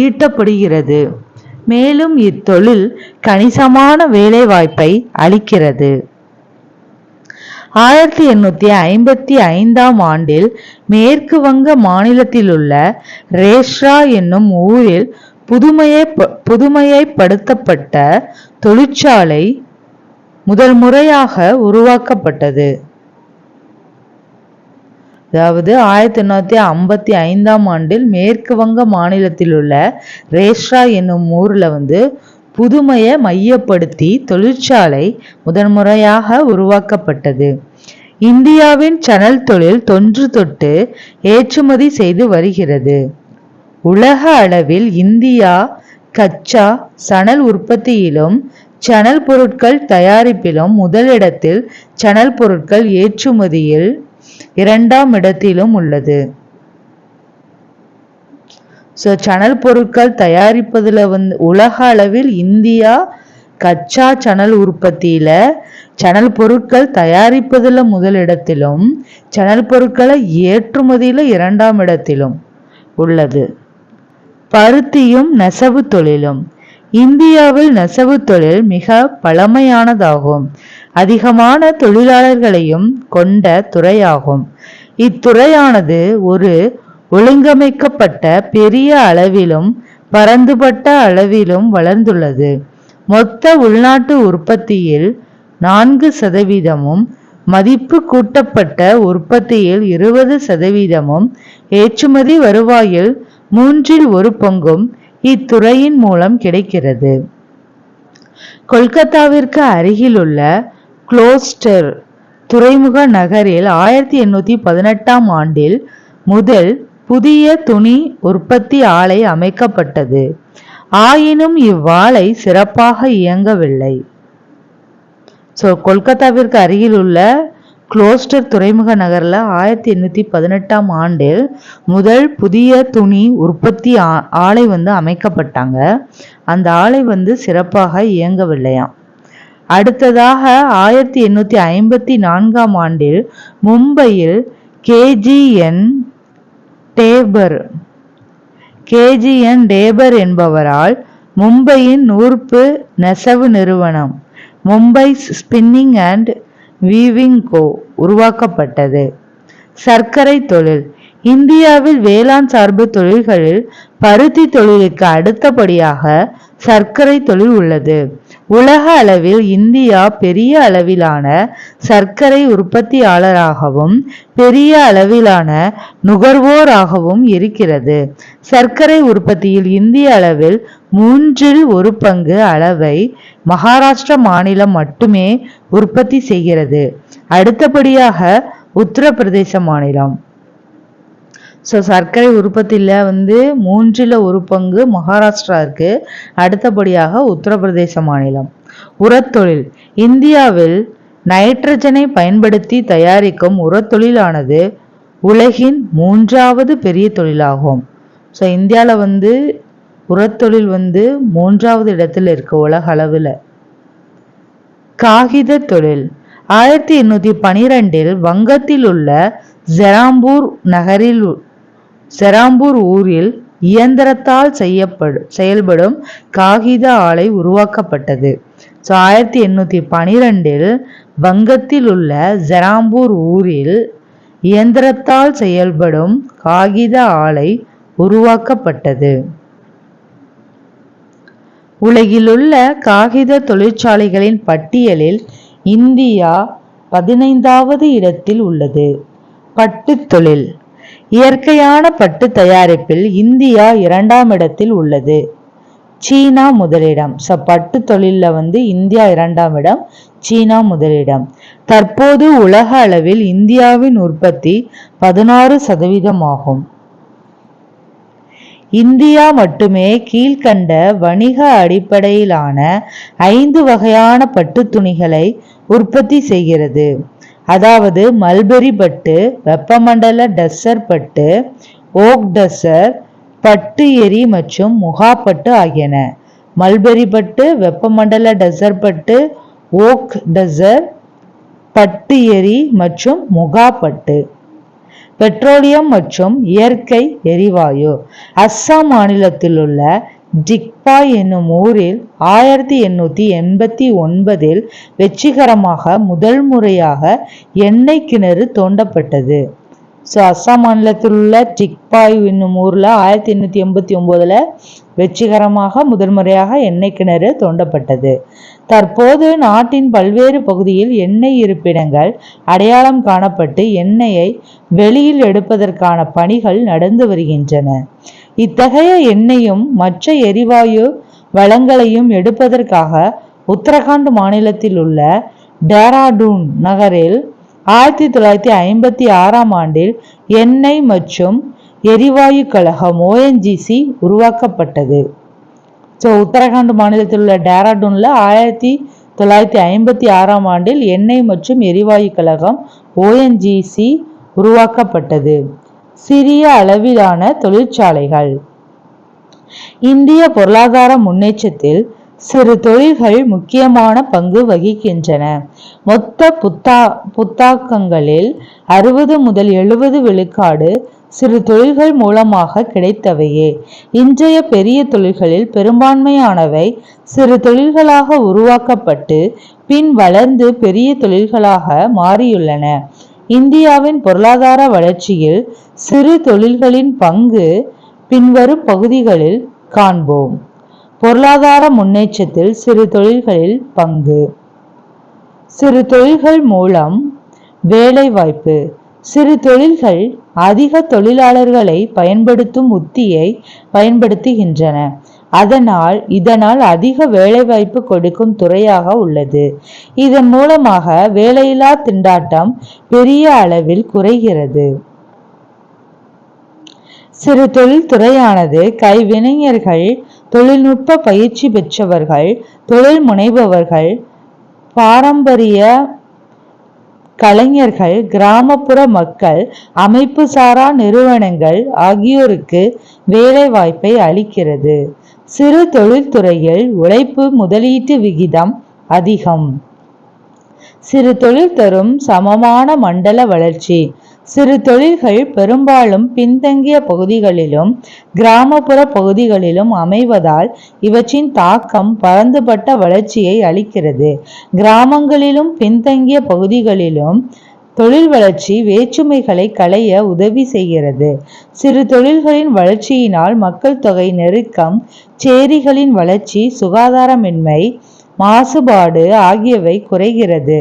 ஈட்டப்படுகிறது. மேலும் இத்தொழில் கணிசமான வேலைவாய்ப்பை அளிக்கிறது. 1855 மேற்கு வங்க மாநிலத்திலுள்ள ரேஷ்ரா என்னும் ஊரில் புதுமையப்படுத்தப்பட்ட தொழிற்சாலை முதல்முறையாக உருவாக்கப்பட்டது. அதாவது 1855 மேற்கு வங்க மாநிலத்திலுள்ள ரேஷ்ரா என்னும் ஊர்ல புதுமையை மையப்படுத்தி தொழிற்சாலை முதன்முறையாக உருவாக்கப்பட்டது. இந்தியாவின் சணல் தொழில் தொன்று தொட்டு ஏற்றுமதி செய்து வருகிறது. உலக அளவில் இந்தியா கச்சா சணல் உற்பத்தியிலும் சணல் பொருட்கள் தயாரிப்பிலும் முதலிடத்தில், சணல் பொருட்கள் ஏற்றுமதியில் 2ஆம் இடத்திலும் உள்ளது. சணல் பொருட்கள் தயாரிப்பதில் உலக அளவில் இந்தியா கச்சா சணல் உற்பத்தியில சணல் பொருட்கள் தயாரிப்பதில் முதலிடத்திலும் சணல் பொருட்களை ஏற்றுமதியில 2ஆம் இடத்திலும் உள்ளது. பருத்தியும் நெசவு தொழிலும். இந்தியாவில் நெசவு தொழில் மிக பழமையானதாகும். அதிகமான தொழிலாளர்களையும் கொண்ட துறையாகும். இத்துறையானது ஒரு ஒழுங்கமைக்கப்பட்ட பெரிய அளவிலும் பரந்துபட்ட அளவிலும் வளர்ந்துள்ளது. மொத்த உள்நாட்டு உற்பத்தியில் 4%, மதிப்பு கூட்டப்பட்ட உற்பத்தியில் 20%, ஏற்றுமதி வருவாயில் 1/3 இத்துறையின் மூலம் கிடைக்கிறது. கொல்கத்தாவிற்கு அருகிலுள்ள குளோஸ்டர் துறைமுக நகரில் 1818ஆம் ஆண்டில் முதல் புதிய துணி உற்பத்தி ஆலை அமைக்கப்பட்டது. ஆயினும் இவ்வாலை சிறப்பாக இயங்கவில்லை. கொல்கத்தாவிற்கு அருகில் உள்ள குளோஸ்டர் துறைமுக நகரில் 1818ஆம் ஆண்டில் முதல் புதிய துணி உற்பத்தி ஆலை அமைக்கப்பட்டாங்க. அந்த ஆலை சிறப்பாக இயங்கவில்லையாம். அடுத்ததாக 1854ஆம் ஆண்டில் மும்பையில் கேஜிஎன் டேபர் என்பவரால் மும்பையின் நூற்பு நெசவு நிறுவனம் மும்பை ஸ்பின்னிங் அண்ட் வீவிங் கோ உருவாக்கப்பட்டது. சர்க்கரை தொழில். இந்தியாவில் வேளாண் சார்பு தொழில்களில் பருத்தி தொழிலுக்கு அடுத்தபடியாக சர்க்கரை தொழில் உள்ளது. உலக அளவில் இந்தியா பெரிய அளவிலான சர்க்கரை உற்பத்தியாளராகவும் பெரிய அளவிலான நுகர்வோராகவும் இருக்கிறது. சர்க்கரை உற்பத்தியில் இந்திய அளவில் 1/3 அளவை மகாராஷ்டிரா மாநிலம் மட்டுமே உற்பத்தி செய்கிறது. அடுத்தபடியாக உத்தரப்பிரதேச மாநிலம். சர்க்கரை உற்பத்தியில் 1/3 மகாராஷ்டிரா இருக்கு. அடுத்தபடியாக உத்தரப்பிரதேச மாநிலம். உரத்தொழில். இந்தியாவில் நைட்ரஜனை பயன்படுத்தி தயாரிக்கும் உரத்தொழிலானது உலகின் 3வது பெரிய தொழிலாகும். இந்தியாவில் உரத்தொழில் 3வது இடத்தில் இருக்கு உலக அளவில். காகித தொழில். 1812இல் வங்கத்தில் உள்ள செராம்பூர் ஊரில் இயந்திரத்தால் செயல்படும் காகித ஆலை உருவாக்கப்பட்டது. 1812இல் வங்கத்தில் உள்ள செராம்பூர் ஊரில் இயந்திரத்தால் செயல்படும் காகித ஆலை உருவாக்கப்பட்டது. உலகிலுள்ள காகித தொழிற்சாலைகளின் பட்டியலில் இந்தியா 15வது இடத்தில் உள்ளது. பட்டு தொழில். இயற்கையான பட்டு தயாரிப்பில் இந்தியா 2ஆம் இடத்தில் உள்ளது. சீனா முதலிடம். பட்டு தொழிலில் இந்தியா 2ஆம் இடம், சீனா முதலிடம். தற்போது உலக அளவில் இந்தியாவின் உற்பத்தி 16% ஆகும். இந்தியா மட்டுமே கீழ்கண்ட வணிக அடிப்படையிலான 5 வகையான பட்டு துணிகளை உற்பத்தி செய்கிறது. அதாவது மல்பரி பட்டு, வெப்பமண்டல டஸ்ஸர் பட்டு, ஓக் டஸ்ஸர், பட்டு எரி மற்றும் முகா பட்டு ஆகியன. மல்பரி பட்டு, வெப்பமண்டல டஸ்ஸர் பட்டு, ஓக் டஸ்ஸர், பட்டு எரி மற்றும் முகா பட்டு. பெட்ரோலியம் மற்றும் இயற்கை எரிவாயு. அஸ்ஸாம் மாநிலத்தில் உள்ள டிக்பாய் என்னும் ஊரில் 1889இல் வெற்றிகரமாக முதல் முறையாக எண்ணெய் கிணறு தோண்டப்பட்டது. அஸ்ஸாம் மாநிலத்தில் உள்ள டிக்பாய் என்னும் ஊர்ல 1889 வெற்றிகரமாக முதல் முறையாக எண்ணெய் கிணறு தோண்டப்பட்டது. தற்போது நாட்டின் பல்வேறு பகுதியில் எண்ணெய் இருப்பிடங்கள் அடையாளம் காணப்பட்டு எண்ணெயை வெளியில் எடுப்பதற்கான பணிகள் நடந்து வருகின்றன. இத்தகைய எண்ணெயும் மற்ற எரிவாயு வளங்களையும் எடுப்பதற்காக உத்தரகாண்ட் மாநிலத்தில் உள்ள டேராடூன் நகரில் 1956ஆம் ஆண்டில் எண்ணெய் மற்றும் எரிவாயு கழகம் ONGC உருவாக்கப்பட்டது. உத்தரகாண்ட் மாநிலத்தில் உள்ள டேராடூன்ல 1956ஆம் ஆண்டில் எண்ணெய் மற்றும் எரிவாயு கழகம் ONGC உருவாக்கப்பட்டது. சிறிய அளவிலான தொழிற்சாலைகள். இந்திய பொருளாதார முன்னேற்றத்தில் சிறு தொழில்கள் முக்கியமான பங்கு வகிக்கின்றன. மொத்த புத்தாக்கங்களில் 60 முதல் 70 விழுக்காடு சிறு தொழில்கள் மூலமாக கிடைத்தவையே. இன்றைய பெரிய தொழில்களில் பெரும்பான்மையானவை சிறு தொழில்களாக உருவாக்கப்பட்டு பின் வளர்ந்து பெரிய தொழில்களாக மாறியுள்ளன. இந்தியாவின் பொருளாதார வளர்ச்சியில் சிறு தொழில்களின் பங்கு பின்வரும் பகுதிகளில் காண்போம். பொருளாதார முன்னேற்றத்தில் சிறு தொழில்களில் பங்கு. சிறு தொழில்கள் மூலம் வேலைவாய்ப்பு. சிறு தொழில்கள் அதிக தொழிலாளர்களை பயன்படுத்தும் உத்தியை பயன்படுத்துகின்றன. இதனால் அதிக வேலைவாய்ப்பு கொடுக்கும் துறையாக உள்ளது. இதன் மூலமாக வேலையில்லா திண்டாட்டம் பெரிய அளவில் குறைகிறது. சிறு தொழில் துறையானது கைவினைஞர்கள், தொழில்நுட்ப பயிற்சி பெற்றவர்கள், தொழில் முனைபவர்கள், பாரம்பரிய கலைஞர்கள், கிராமப்புற மக்கள், அமைப்பு சாரா நிறுவனங்கள் ஆகியோருக்கு வேலை வாய்ப்பை அளிக்கிறது. சிறு தொழில்துறையில் உழைப்பு முதலீட்டு விகிதம் அதிகம். சிறு தொழில் தரும் சமமான மண்டல வளர்ச்சி. சிறு தொழில்கள் பெரும்பாலும் பின்தங்கிய பகுதிகளிலும் கிராமப்புற பகுதிகளிலும் அமைவதால் இவற்றின் தாக்கம் பரந்துபட்ட வளர்ச்சியை அளிக்கிறது. கிராமங்களிலும் பின்தங்கிய பகுதிகளிலும் தொழில் வளர்ச்சி வேற்றுமைகளை களைய உதவி செய்கிறது. சிறு தொழில்களின் வளர்ச்சியினால் மக்கள் தொகை நெருக்கம், சேரிகளின் வளர்ச்சி, சுகாதாரமின்மை, மாசுபாடு ஆகியவை குறைகிறது.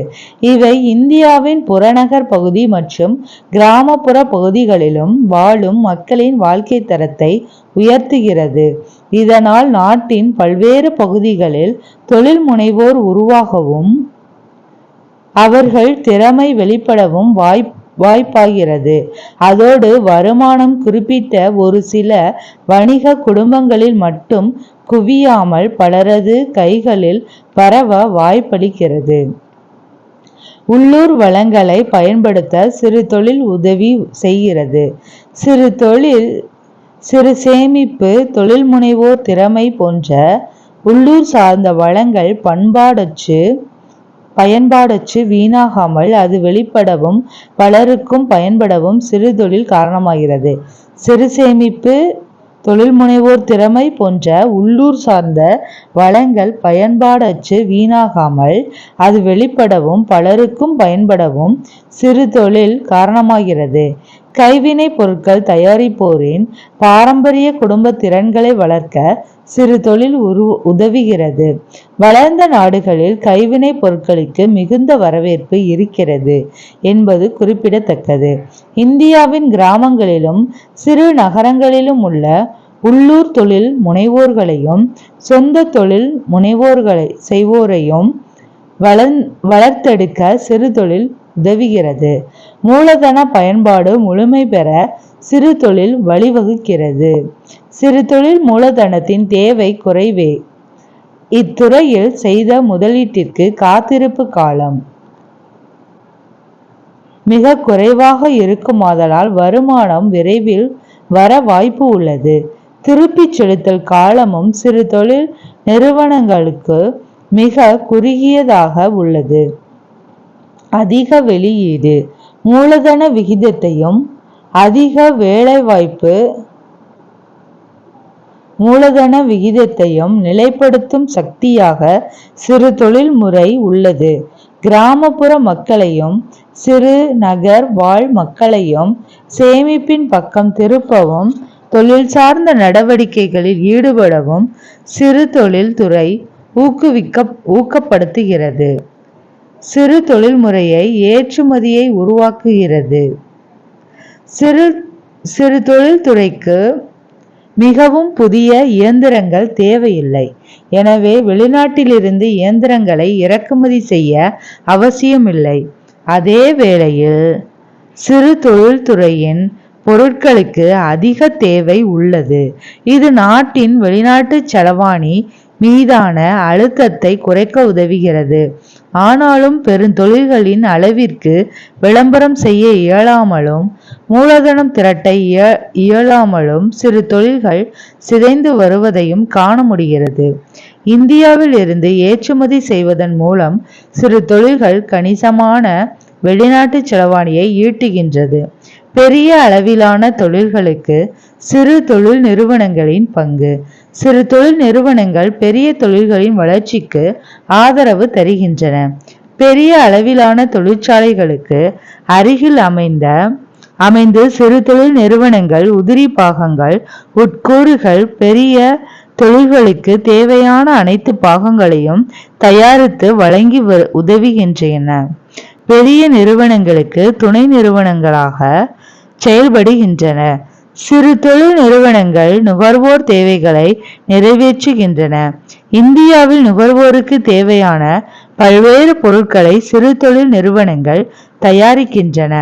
இவை இந்தியாவின் புறநகர் பகுதி மற்றும் கிராமப்புற பகுதிகளிலும் வாழும் மக்களின் வாழ்க்கை தரத்தை உயர்த்துகிறது. இதனால் நாட்டின் பல்வேறு பகுதிகளில் தொழில் முனைவோர் உருவாகவும் அவர்கள் திறமை வெளிப்படவும் வாய்ப்பாகிறது. அதோடு வருமானம் குறிப்பிட்ட ஒரு சில வணிக குடும்பங்களில் மட்டும் குவியாமல் பலரது கைகளில் பரவ வாய்ப்பளிக்கிறது. உள்ளூர் வளங்களை பயன்படுத்த சிறு தொழில் உதவி செய்கிறது. சிறு சேமிப்பு, தொழில் முனைவோர் திறமை போன்ற உள்ளூர் சார்ந்த வளங்கள் பயன்பாடற்று வீணாகாமல் அது வெளிப்படவும் பலருக்கும் பயன்படவும் சிறு தொழில் காரணமாகிறது. சிறு சேமிப்பு, தொழில் முனைவோர் திறமை போன்ற உள்ளூர் சார்ந்த வளங்கள் பயன்பாடற்று வீணாகாமல் அது வெளிப்படவும் பலருக்கும் பயன்படவும் சிறு தொழில் காரணமாகிறது. கைவினை பொருட்கள் தயாரிப்போரின் பாரம்பரிய குடும்ப திறன்களை வளர்க்க சிறு தொழில் உதவுகிறது. வளர்ந்த நாடுகளில் கைவினை பொருட்களுக்கு மிகுந்த வரவேற்பு இருக்கிறது என்பது குறிப்பிடத்தக்கது. இந்தியாவின் கிராமங்களிலும் சிறு நகரங்களிலும் உள்ள உள்ளூர் தொழில் முனைவோர்களையும் சொந்த தொழில் செய்வோரையும் வளர்த்தெடுக்க சிறு தொழில் உதவுகிறது. மூலதன பயன்பாடு முழுமை பெற சிறு தொழில் வழிவகுக்கிறது. சிறு தொழில் மூலதனத்தின் தேவை குறைவே. இத்துறையில் செய்த முதலீட்டிற்கு காத்திருப்பு காலம் மிக குறைவாக இருக்குமாதலால் வருமானம் விரைவில் வர வாய்ப்பு உள்ளது. திருப்பிச் செலுத்தல் காலமும் சிறு தொழில் நிறுவனங்களுக்கு மிக குறுகியதாக உள்ளது. அதிக வெளியீடு. மூலதன விகிதத்தையும் அதிக வேலைவாய்ப்பு மூலதன விகிதத்தையும் நிலைப்படுத்தும் சக்தியாக சிறு தொழில் முறை உள்ளது. கிராமப்புற மக்களையும் சிறு நகர் வாழ் மக்களையும் சேமிப்பின் பக்கம் திருப்பவும் தொழில் சார்ந்த நடவடிக்கைகளில் ஈடுபடவும் சிறு தொழில் துறை ஊக்கப்படுத்துகிறது. சிறு தொழில் முறையை ஏற்றுமதியை உருவாக்குகிறது. சிறு தொழில் துறைக்கு மிகவும் புதிய இயந்திரங்கள் தேவையில்லை. எனவே வெளிநாட்டிலிருந்து இயந்திரங்களை இறக்குமதி செய்ய அவசியமில்லை. அதே வேளையில் சிறு தொழில்துறையின் பொருட்களுக்கு அதிக தேவை உள்ளது. இது நாட்டின் வெளிநாட்டு செலவாணி மீதான அழுத்தத்தை குறைக்க உதவுகிறது. ஆனாலும் பெருந்தொழில்களின் அளவிற்கு விளம்பரம் செய்ய இயலாமலும் மூலதனம் திரட்ட இயலாமலும் சிறு தொழில்கள் சிதைந்து வருவதையும் காண முடிகிறது. இந்தியாவில் இருந்து ஏற்றுமதி செய்வதன் மூலம் சிறு தொழில்கள் கணிசமான வெளிநாட்டு செலவாணியை ஈட்டுகின்றது. பெரிய அளவிலான தொழில்களுக்கு சிறு தொழில் நிறுவனங்களின் பங்கு. சிறு தொழில் நிறுவனங்கள் பெரிய தொழில்களின் வளர்ச்சிக்கு ஆதரவு தருகின்றன. பெரிய அளவிலான தொழிற்சாலைகளுக்கு அருகில் அமைந்து சிறு தொழில் நிறுவனங்கள் உதிரி பாகங்கள், உட்கூறுகள், பெரிய தொழில்களுக்கு தேவையான அனைத்து பாகங்களையும் தயாரித்து வழங்கி உதவுகின்றன. பெரிய நிறுவனங்களுக்கு துணை நிறுவனங்களாக செயல்படுகின்றன. சிறு தொழில் நிறுவனங்கள் நுகர்வோர் தேவைகளை நிறைவேற்றுகின்றன. இந்தியாவில் நுகர்வோருக்கு தேவையான பல்வேறு பொருட்களை சிறு தொழில் நிறுவனங்கள் தயாரிக்கின்றன.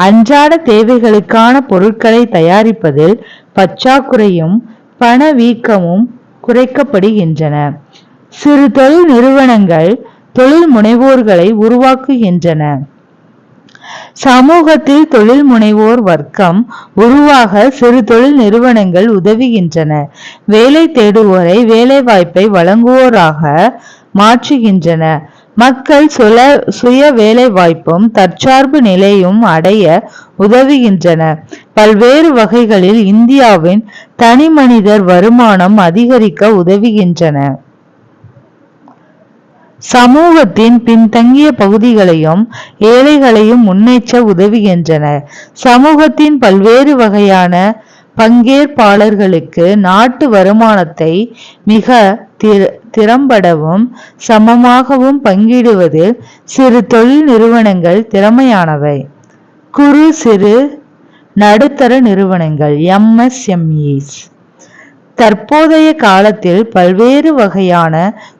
அன்றாட தேவைகளுக்கான பொருட்களை தயாரிப்பதில் பற்றாக்குறையும் பணவீக்கமும் குறைக்கப்படுகின்றன. சிறு தொழில் நிறுவனங்கள் தொழில் முனைவோர்களை உருவாக்குகின்றன. சமூகத்தில் தொழில் முனைவோர் வர்க்கம் உருவாக சிறு தொழில் நிறுவனங்கள் உதவுகின்றன. வேலை தேடுவோரை வேலை வாய்ப்பை வழங்குவோராக மாற்றுகின்றன. மக்கள் சுய வேலை வாய்ப்பும் தற்சார்பு நிலையும் அடைய உதவுகின்றன. பல்வேறு வகைகளில் இந்தியாவின் தனி மனிதர் வருமானம் அதிகரிக்க உதவுகின்றன. சமூகத்தின் பின்தங்கிய பகுதிகளையும் ஏழைகளையும் முன்னேற்ற உதவுகின்றன. சமூகத்தின் பல்வேறு வகையான பங்கேற்பாளர்களுக்கு நாட்டு வருமானத்தை மிக திறம்படவும் சமமாகவும் பங்கிடுவதில் சிறு தொழில் நிறுவனங்கள் திறமையானவை. குறு சிறு நடுத்தர நிறுவனங்கள் MSMEs தற்போதைய காலத்தில் பல்வேறு வகையான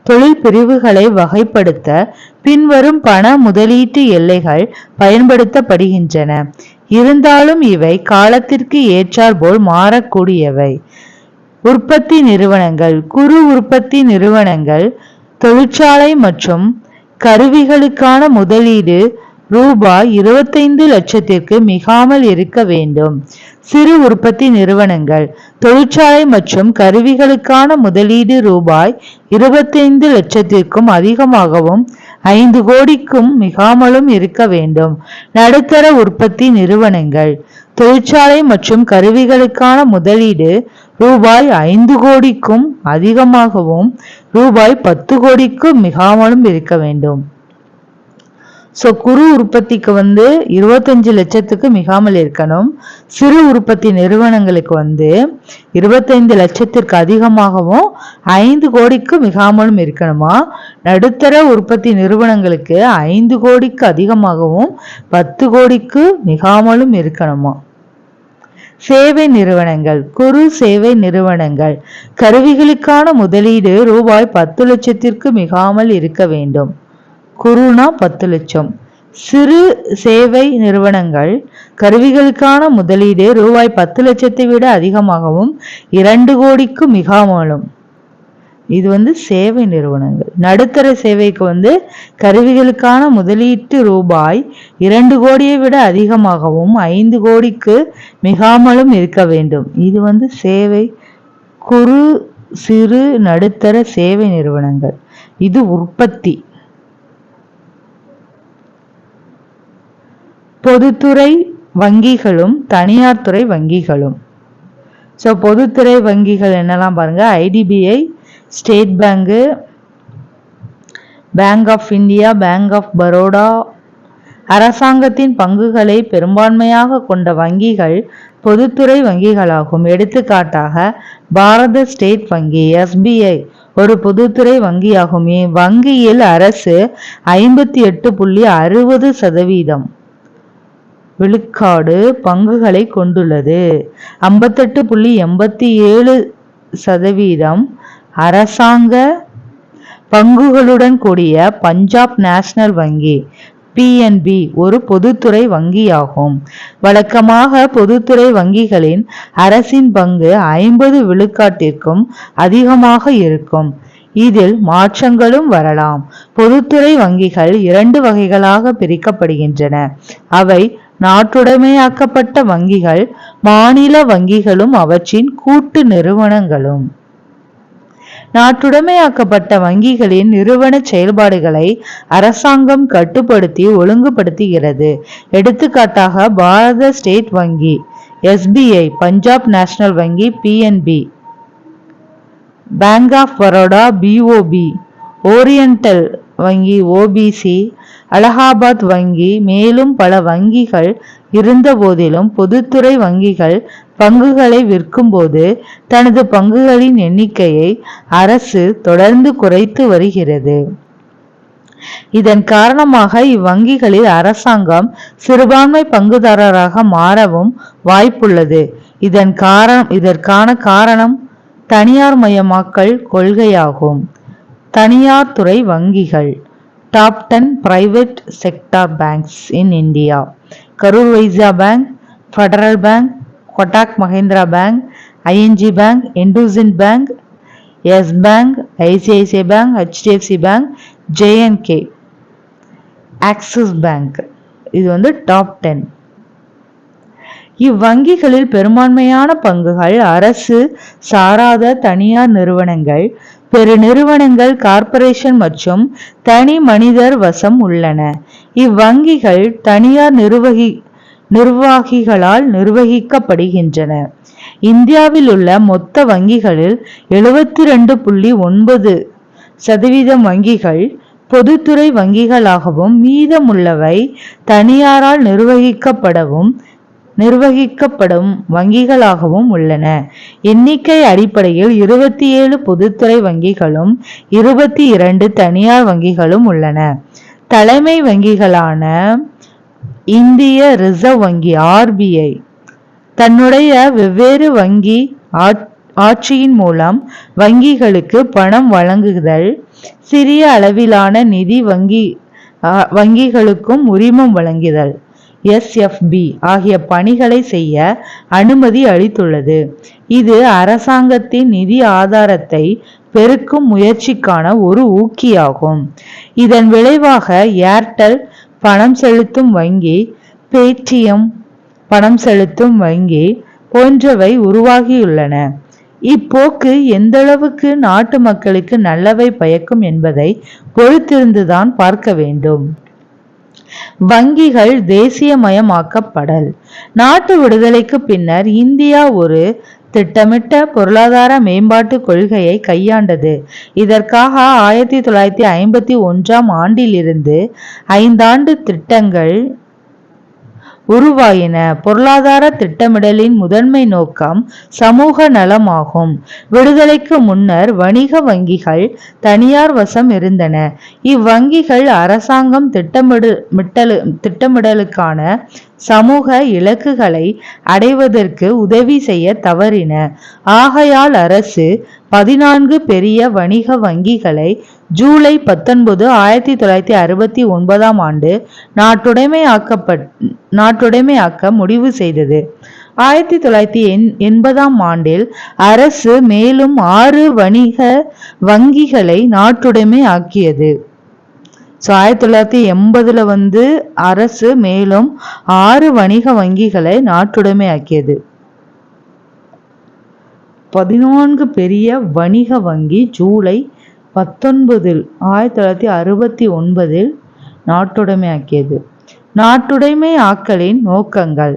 தொழில் பிரிவுகளை வகைப்படுத்த பின்வரும் பண முதலீட்டு எல்லைகள் பயன்படுத்தப்படுகின்றன. இருந்தாலும் இவை காலத்திற்கு ஏற்றாற்போல் மாறக்கூடியவை. உற்பத்தி நிறுவனங்கள். குறு உற்பத்தி நிறுவனங்கள் தொழிற்சாலை மற்றும் கருவிகளுக்கான முதலீடு ரூபாய் 25 லட்சத்திற்கு மிகாமல் இருக்க வேண்டும். சிறு உற்பத்தி நிறுவனங்கள் தொழிற்சாலை மற்றும் கருவிகளுக்கான முதலீடு ரூபாய் 25 லட்சத்திற்கும் அதிகமாகவும் 5 கோடிக்கும் மிகாமலும் இருக்க வேண்டும். நடுத்தர உற்பத்தி நிறுவனங்கள் தொழிற்சாலை மற்றும் கருவிகளுக்கான முதலீடு ரூபாய் 5 கோடிக்கும் அதிகமாகவும் ரூபாய் 10 கோடிக்கும் மிகாமலும் இருக்க வேண்டும். குறு உற்பத்திக்கு 25 லட்சத்துக்கு மிகாமல் இருக்கணும். சிறு உற்பத்தி நிறுவனங்களுக்கு 25 லட்சத்திற்கு அதிகமாகவும் 5 கோடிக்கு மிகாமலும் இருக்கணுமா. நடுத்தர உற்பத்தி நிறுவனங்களுக்கு 5 கோடிக்கு அதிகமாகவும் 10 கோடிக்கு மிகாமலும் இருக்கணுமா. சேவை நிறுவனங்கள். குறு சேவை நிறுவனங்கள் கருவிகளுக்கான முதலீடு ரூபாய் 10 லட்சத்திற்கு மிகாமல் இருக்க வேண்டும். குறுனா 10 லட்சம். சிறு சேவை நிறுவனங்கள் கருவிகளுக்கான முதலீடு ரூபாய் 10 லட்சத்தை விட அதிகமாகவும் 2 கோடிக்கு மிகாமலும். இது சேவை நிறுவனங்கள். நடுத்தர சேவைக்கு கருவிகளுக்கான முதலீட்டு ரூபாய் 2 கோடியை விட அதிகமாகவும் 5 கோடிக்கு மிகாமலும் இருக்க வேண்டும். இது சேவை. குறு சிறு நடுத்தர சேவை நிறுவனங்கள். இது உற்பத்தி. பொதுத்துறை வங்கிகளும் தனியார் துறை வங்கிகளும். பொதுத்துறை வங்கிகள் என்னெல்லாம் பாருங்க. IDBI, state bank, bank of India, bank of Baroda. அரசாங்கத்தின் பங்குகளை பெரும்பான்மையாக கொண்ட வங்கிகள் பொதுத்துறை வங்கிகளாகும். எடுத்துக்காட்டாக பாரத ஸ்டேட் வங்கி SBI ஒரு பொதுத்துறை வங்கியாகும். வங்கியில் அரசு 58.60% விழுக்காடு பங்குகளை கொண்டுள்ளது. 58.87% அரசாங்க பங்குகளுடன் கூடிய பஞ்சாப் நேஷனல் வங்கி PNB ஒரு பொதுத்துறை வங்கியாகும். வழக்கமாக பொதுத்துறை வங்கிகளின் அரசின் பங்கு 50 விழுக்காட்டிற்கும் அதிகமாக இருக்கும். இதில் மாற்றங்களும் வரலாம். பொதுத்துறை வங்கிகள் 2 வகைகளாக பிரிக்கப்படுகின்றன. அவை நாட்டுடைமையாக்கப்பட்ட வங்கிகள், மாநில வங்கிகளும் அவற்றின் கூட்டு நிறுவனங்களும். நாட்டுடைமையாக்கப்பட்ட வங்கிகளின் நிறுவன செயல்பாடுகளை அரசாங்கம் கட்டுப்படுத்தி ஒழுங்குபடுத்துகிறது. எடுத்துக்காட்டாக பாரத ஸ்டேட் வங்கி SBI, பஞ்சாப் நேஷனல் வங்கி PNB, bank of Baroda BOB, oriental வங்கி OBC, அலகாபாத் வங்கி, மேலும் பல வங்கிகள் இருந்த போதிலும் பொதுத்துறை வங்கிகள் பங்குகளை விற்கும்போது தனது பங்குகளின் எண்ணிக்கையை அரசு தொடர்ந்து குறைத்து வருகிறது. இதன் காரணமாக இவ்வங்கிகளில் அரசாங்கம் சிறுபான்மை பங்குதாரராக மாறவும் வாய்ப்புள்ளது. இதற்கான காரணம் தனியார் மயமாக்கல் கொள்கையாகும். தனியார் துறை வங்கிகள். Top 10 private sector banks in India: Karur Vysya Bank, Federal Bank, Kotak Mahindra Bank, ING Bank, IndusInd Bank, Yes Bank, ICICI Bank, HDFC Bank, JNK, Axis Bank. இது டாப் 10. இவ்வங்கிகளில் பெரும்பான்மையான பங்குகள் அரசு சாராத தனியார் நிறுவனங்கள், பெருநிறுவனங்கள், கார்ப்பரேஷன் மற்றும் தனி மனிதர் வசம் உள்ளன. இவ்வங்கிகள் தனியார் நிர்வாகிகளால் நிர்வகிக்கப்படுகின்றன. இந்தியாவில் உள்ள மொத்த வங்கிகளில் 72.9% வங்கிகள் பொதுத்துறை வங்கிகளாகவும் மீதமுள்ளவை தனியாரால் நிர்வகிக்கப்படும் வங்கிகளாகவும் உள்ளன. எண்ணிக்கை அடிப்படையில் 27 பொதுத்துறை வங்கிகளும் 22 தனியார் வங்கிகளும் உள்ளன. தலைமை வங்கிகளான இந்திய ரிசர்வ் வங்கி RBI தன்னுடைய வெவ்வேறு வங்கி ஆட்சியின் மூலம் வங்கிகளுக்கு பணம் வழங்குதல், சிறிய அளவிலான நிதி வங்கிகளுக்கும் உரிமம் வழங்குதல் SFB ஆகிய பணிகளை செய்ய அனுமதி அளித்துள்ளது. இது அரசாங்கத்தின் நிதி ஆதாரத்தை பெருக்கும் முயற்சிக்கான ஒரு ஊக்கியாகும். இதன் விளைவாக ஏர்டெல் பணம் செலுத்தும் வங்கி, பேடிஎம் பணம் செலுத்தும் வங்கி போன்றவை உருவாகியுள்ளன. இப்போக்கு எந்தளவுக்கு நாட்டு மக்களுக்கு நல்லவை பயக்கும் என்பதை பொறுத்திருந்துதான் பார்க்க வேண்டும். வங்கிகள் தேசியமயமாக்கப்படல். நாட்டு விடுதலைக்கு பின்னர் இந்தியா ஒரு திட்டமிட்ட பொருளாதார மேம்பாட்டு கொள்கையை கையாண்டது. இதற்காக 1951ஆம் ஆண்டிலிருந்து 5 ஆண்டு திட்டங்கள் உருவாயின. பொருளாதார திட்டமிடலின் முதன்மை நோக்கம் சமூக நலமாகும். விடுதலைக்கு முன்னர் வணிக வங்கிகள் தனியார் வசம் இருந்தன. இவ்வங்கிகள் அரசாங்கம் திட்டமிடலுக்கான சமூக இலக்குகளை அடைவதற்கு உதவி செய்ய தவறின. ஆகையால் அரசு 14 பெரிய வணிக வங்கிகளை ஜூலை 19, 1969ஆம் ஆண்டு நாட்டுடைமையாக்க முடிவு செய்தது. 1980ஆம் ஆண்டில் அரசு மேலும் 6 வணிக வங்கிகளை நாட்டுடைமை ஆக்கியது. 1980ல் அரசு மேலும் 6 வணிக வங்கிகளை நாட்டுடைமை ஆக்கியது. 14 பெரிய வணிக வங்கி ஜூலை 19, 1969இல் நாட்டுடைமை ஆக்கியது. நாட்டுடைமை ஆக்கலின் நோக்கங்கள்.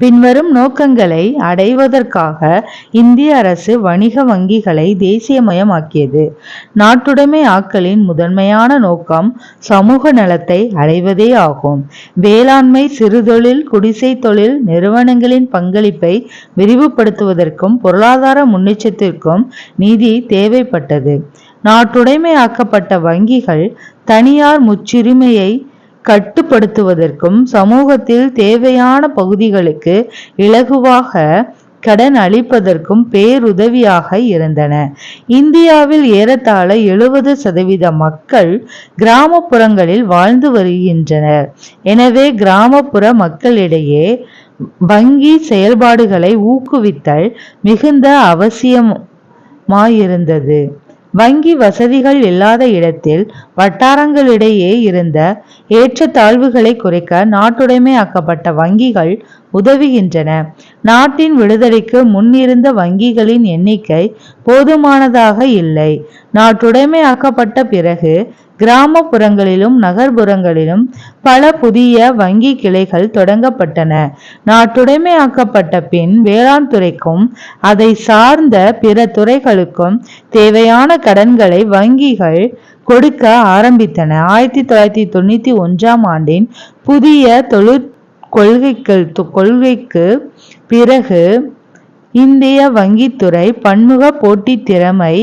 பின்வரும் நோக்கங்களை அடைவதற்காக இந்திய அரசு வணிக வங்கிகளை தேசியமயமாக்கியது. நாட்டுடைமை ஆக்கலின் முதன்மையான நோக்கம் சமூக நலத்தை அடைவதே ஆகும். வேளாண்மை, சிறுதொழில், குடிசை தொழில் நிறுவனங்களின் பங்களிப்பை விரிவுபடுத்துவதற்கும் பொருளாதார முன்னேற்றத்திற்கும் நிதி தேவைப்பட்டது. நாட்டுடைமையாக்கப்பட்ட வங்கிகள் தனியார் முன்னுரிமையை கட்டுப்படுத்துவதற்கும் சமூகத்தில் தேவையான பகுதிகளுக்கு இலகுவாக கடன் அளிப்பதற்கும் பேருதவியாக இருந்தன. இந்தியாவில் ஏறத்தாழ 70% மக்கள் கிராமப்புறங்களில் வாழ்ந்து வருகின்றனர். எனவே கிராமப்புற மக்களிடையே வங்கி செயல்பாடுகளை ஊக்குவித்தல் மிகுந்த அவசியமாயிருந்தது. வங்கி வசதிகள் இல்லாத இடத்தில் வட்டாரங்களிடையே இருந்த ஏற்றத்தாழ்வுகளை குறைக்க நாட்டுடைமையாக்கப்பட்ட வங்கிகள் உதவுகின்றன. நாட்டின் விடுதலைக்கு முன்னிருந்த வங்கிகளின் எண்ணிக்கை போதுமானதாக இல்லை. நாட்டுடைமையாக்கப்பட்ட பிறகு கிராமப்புறங்களிலும் நகர்ப்புறங்களிலும் பல புதிய வங்கி கிளைகள் தொடங்கப்பட்டன. நாட்டுடைமையாக்கப்பட்ட பின் வேளாண் துறைக்கும் அதை சார்ந்த பிற துறைகளுக்கும் தேவையான கடன்களை வங்கிகள் கொடுக்க ஆரம்பித்தன. 1991ஆம் ஆண்டின் புதிய கொள்கைக்கு பிறகு இந்திய வங்கித்துறை பன்முக போட்டி திறமை,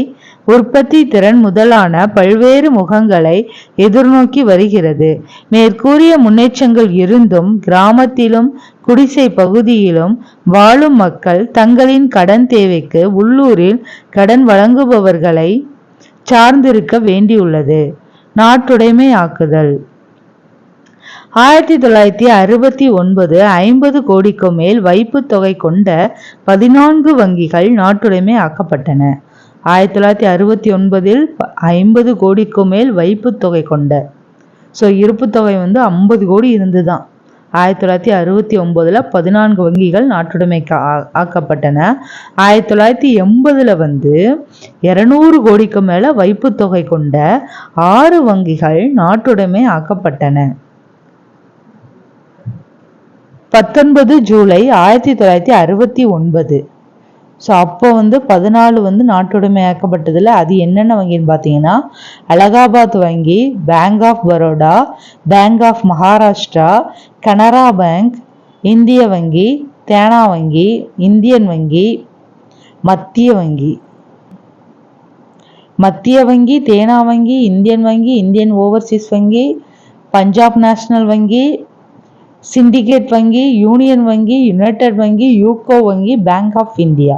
உற்பத்தி திறன் முதலான பல்வேறு முகங்களை எதிர்நோக்கி வருகிறது. மேற்கூறிய முன்னேற்றங்கள் இருந்தும் கிராமத்திலும் குடிசை பகுதியிலும் வாழும் மக்கள் தங்களின் கடன் தேவைக்கு உள்ளூரில் கடன் வழங்குபவர்களை சார்ந்திருக்க வேண்டியுள்ளது. நாட்டுடைமையாக்குதல் 1969 50 கோடிக்கும் மேல் வைப்பு தொகை கொண்ட 14 வங்கிகள் நாட்டுடைமை ஆக்கப்பட்டன. 1969 50 கோடிக்கும் மேல் வைப்பு தொகை கொண்ட இருப்பு தொகை 50 கோடி இருந்துதான். 1969 14 வங்கிகள் நாட்டுடைமைக்கு ஆக்கப்பட்டன. 1980 200 கோடிக்கு மேல வைப்பு தொகை கொண்ட 6 வங்கிகள் நாட்டுடைமை ஆக்கப்பட்டன. 19 ஜூலை 1969 அப்போ 14 நாட்டுடைமையாக்கப்பட்டதுல அது என்னென்ன வங்கின்னு பார்த்தீங்கன்னா, அலகாபாத் வங்கி, bank of Baroda, bank of Maharashtra, Canara bank, இந்திய வங்கி, தேனா வங்கி, இந்தியன் வங்கி, மத்திய வங்கி, தேனா வங்கி, இந்தியன் வங்கி, இந்தியன் ஓவர்சீஸ் வங்கி, பஞ்சாப் நேஷனல் வங்கி, சிண்டிகேட் வங்கி, யூனியன் வங்கி, யுனைடெட் வங்கி, யூகோ வங்கி, பேங்க் ஆஃப் இந்தியா.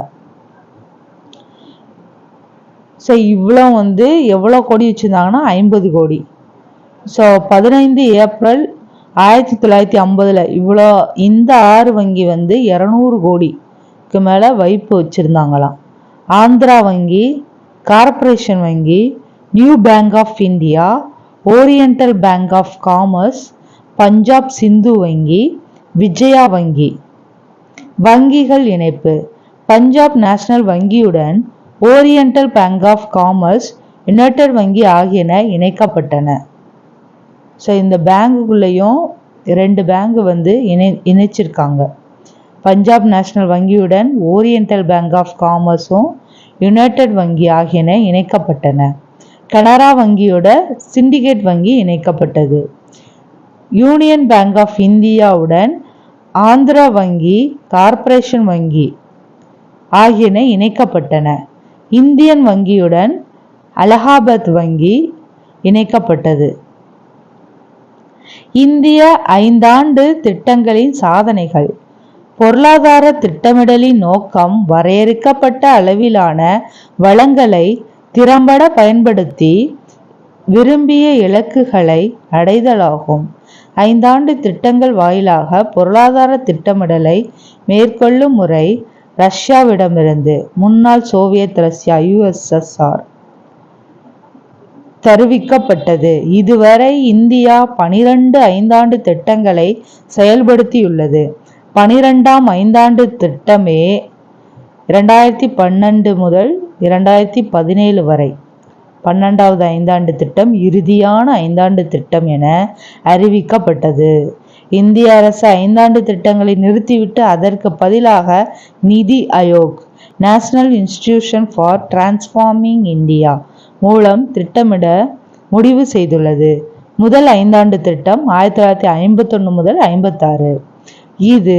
இவ்வளோ எவ்வளோ கோடி வச்சுருந்தாங்கன்னா 50 கோடி. 15 ஏப்ரல் 1950 இவ்வளோ இந்த 6 வங்கி 200 கோடிக்கு மேலே வைப்பு வச்சுருந்தாங்களாம். ஆந்திரா வங்கி, கார்ப்பரேஷன் வங்கி, new bank of India, oriental bank of commerce, Punjab Sindh வங்கி, விஜயா வங்கி. வங்கிகள் இணைப்பு பஞ்சாப் நேஷனல் வங்கியுடன் oriental bank of commerce, united வங்கி ஆகியன இணைக்கப்பட்டன. இந்த பேங்குக்குள்ளேயும் 2 பேங்க் இணைச்சிருக்காங்க. பஞ்சாப் நேஷனல் வங்கியுடன் ஓரியண்டல் பேங்க் ஆஃப் காமர்ஸும் யுனைடெட் வங்கி ஆகியன இணைக்கப்பட்டன. கனரா வங்கியோட சிண்டிகேட் வங்கி இணைக்கப்பட்டது. யூனியன் பேங்க் ஆஃப் இந்தியாவுடன் ஆந்திரா வங்கி, கார்ப்பரேஷன் வங்கி ஆகியன இணைக்கப்பட்டன. இந்தியன் வங்கியுடன் அலகாபாத் வங்கி இணைக்கப்பட்டது. இந்திய 5 ஆண்டு திட்டங்களின் சாதனைகள். பொருளாதார திட்டமிடலின் நோக்கம் வரையறுக்கப்பட்ட அளவிலான வளங்களை திறம்பட பயன்படுத்தி விரும்பிய இலக்குகளை அடைதலாகும். 5 ஆண்டு திட்டங்கள் வாயிலாக பொருளாதார திட்டமிடலை மேற்கொள்ளும் முறை ரஷ்யாவிடமிருந்து முன்னாள் சோவியத் ரஷ்யா USSR தருவிக்கப்பட்டது. இதுவரை இந்தியா 12 5ஆண்டு திட்டங்களை செயல்படுத்தியுள்ளது. 12ஆம் 5ஆண்டு திட்டமே 2012 முதல் 2017 வரை 12வது 5ஆண்டு திட்டம் இறுதியான 5ஆண்டு திட்டம் என அறிவிக்கப்பட்டது. இந்திய அரசு 5ஆண்டு திட்டங்களை நிறுத்திவிட்டு அதற்கு பதிலாக நிதி Aayog, national institution for transforming India மூலம் திட்டமிட முடிவு செய்துள்ளது. முதல் 5ஆண்டு திட்டம் 1951 முதல் 56. இது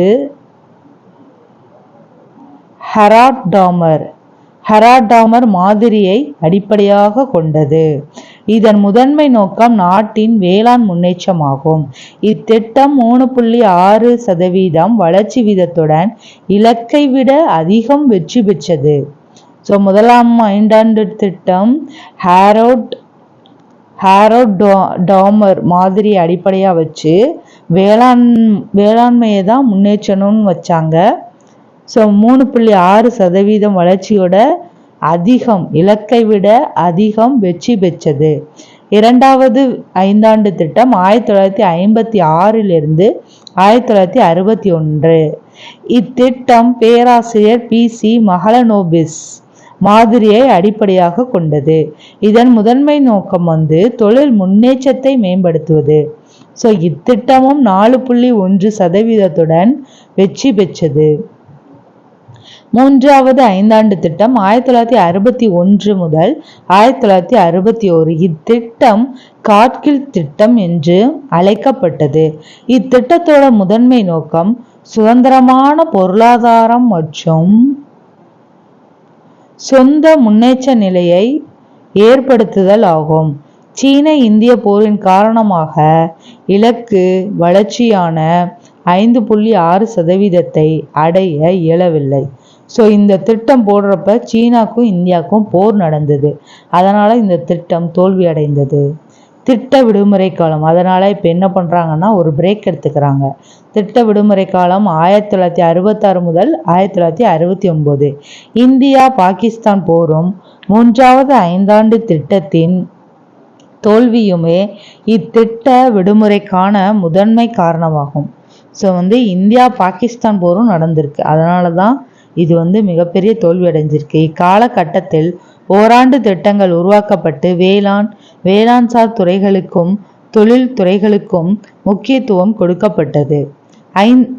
ஹெரால்ட்-டாமர் மாதிரியை அடிப்படையாக கொண்டது. இதன் முதன்மை நோக்கம் நாட்டின் வேளாண் முன்னேற்றமாகும். இத்திட்டம் 3.6% வளர்ச்சி வீதத்துடன் இலக்கை விட அதிகம் வெற்றி பெற்றது. முதலாம் 5ஆண்டு திட்டம் ஹெரால்ட்-டாமர் மாதிரியை அடிப்படையாக வச்சு வேளாண்மையை தான் முன்னேற்றணும்னு வச்சாங்க. 3.6% வளர்ச்சியோட அதிகம், இலக்கை விட அதிகம் வெற்றி பெற்றது. இரண்டாவது ஐந்தாண்டு திட்டம் 1956 1961. இத்திட்டம் பேராசிரியர் PC மஹலனோபிஸ் மாதிரியை அடிப்படையாக கொண்டது. இதன் முதன்மை நோக்கம் தொழில் முன்னேற்றத்தை மேம்படுத்துவது. இத்திட்டமும் 4.1% வெற்றி பெற்றது. மூன்றாவது ஐந்தாண்டு திட்டம் 1961 முதல் 1961. இத்திட்டம் காட்கில் திட்டம் என்று அழைக்கப்பட்டது. இத்திட்டத்தோட முதன்மை நோக்கம் சுதந்திரமான பொருளாதாரம் மற்றும் சொந்த முன்னேற்ற நிலையை ஏற்படுத்துதல் ஆகும். சீன இந்திய போரின் காரணமாக இலக்கு வளர்ச்சியான 5.6% அடைய இயலவில்லை. இந்த திட்டம் போடுறப்ப சீனாக்கும் இந்தியாவுக்கும் போர் நடந்தது. அதனால இந்த திட்டம் தோல்வி அடைந்தது. திட்ட விடுமுறை காலம், அதனால இப்போ என்ன பண்ணுறாங்கன்னா ஒரு பிரேக் எடுத்துக்கிறாங்க. திட்ட விடுமுறை காலம் 1966 முதல் 1969. இந்தியா பாகிஸ்தான் போரும் மூன்றாவது ஐந்தாண்டு திட்டத்தின் தோல்வியுமே இத்திட்ட விடுமுறைக்கான முதன்மை காரணமாகும். இந்தியா பாகிஸ்தான் போரும் நடந்திருக்கு. அதனால தான் இது மிகப்பெரிய தோல்வி அடைஞ்சிருக்கு. இக்காலகட்டத்தில் ஓராண்டு திட்டங்கள் உருவாக்கப்பட்டு வேளாண் சார் துறைகளுக்கும் தொழில் துறைகளுக்கும் முக்கியத்துவம் கொடுக்கப்பட்டது.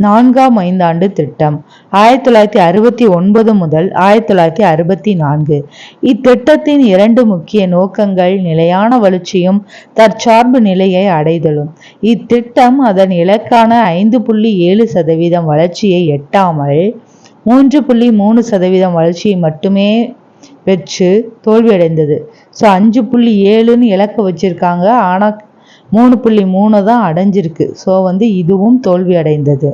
நான்காம் ஐந்தாண்டு திட்டம் 1969 முதல் 1964. இத்திட்டத்தின் 2 முக்கிய நோக்கங்கள் நிலையான வளர்ச்சியும் தற்சார்பு நிலையை அடைதலும். இத்திட்டம் அதன் இலக்கான 5.7% வளர்ச்சியை எட்டாமல் 3.3% வளர்ச்சியை மட்டுமே வச்சு தோல்வியடைந்தது. 5.7ன்னு இலக்கு வச்சிருக்காங்க, ஆனால் 3.3 தான் அடைஞ்சிருக்கு. இதுவும் தோல்வி அடைந்தது.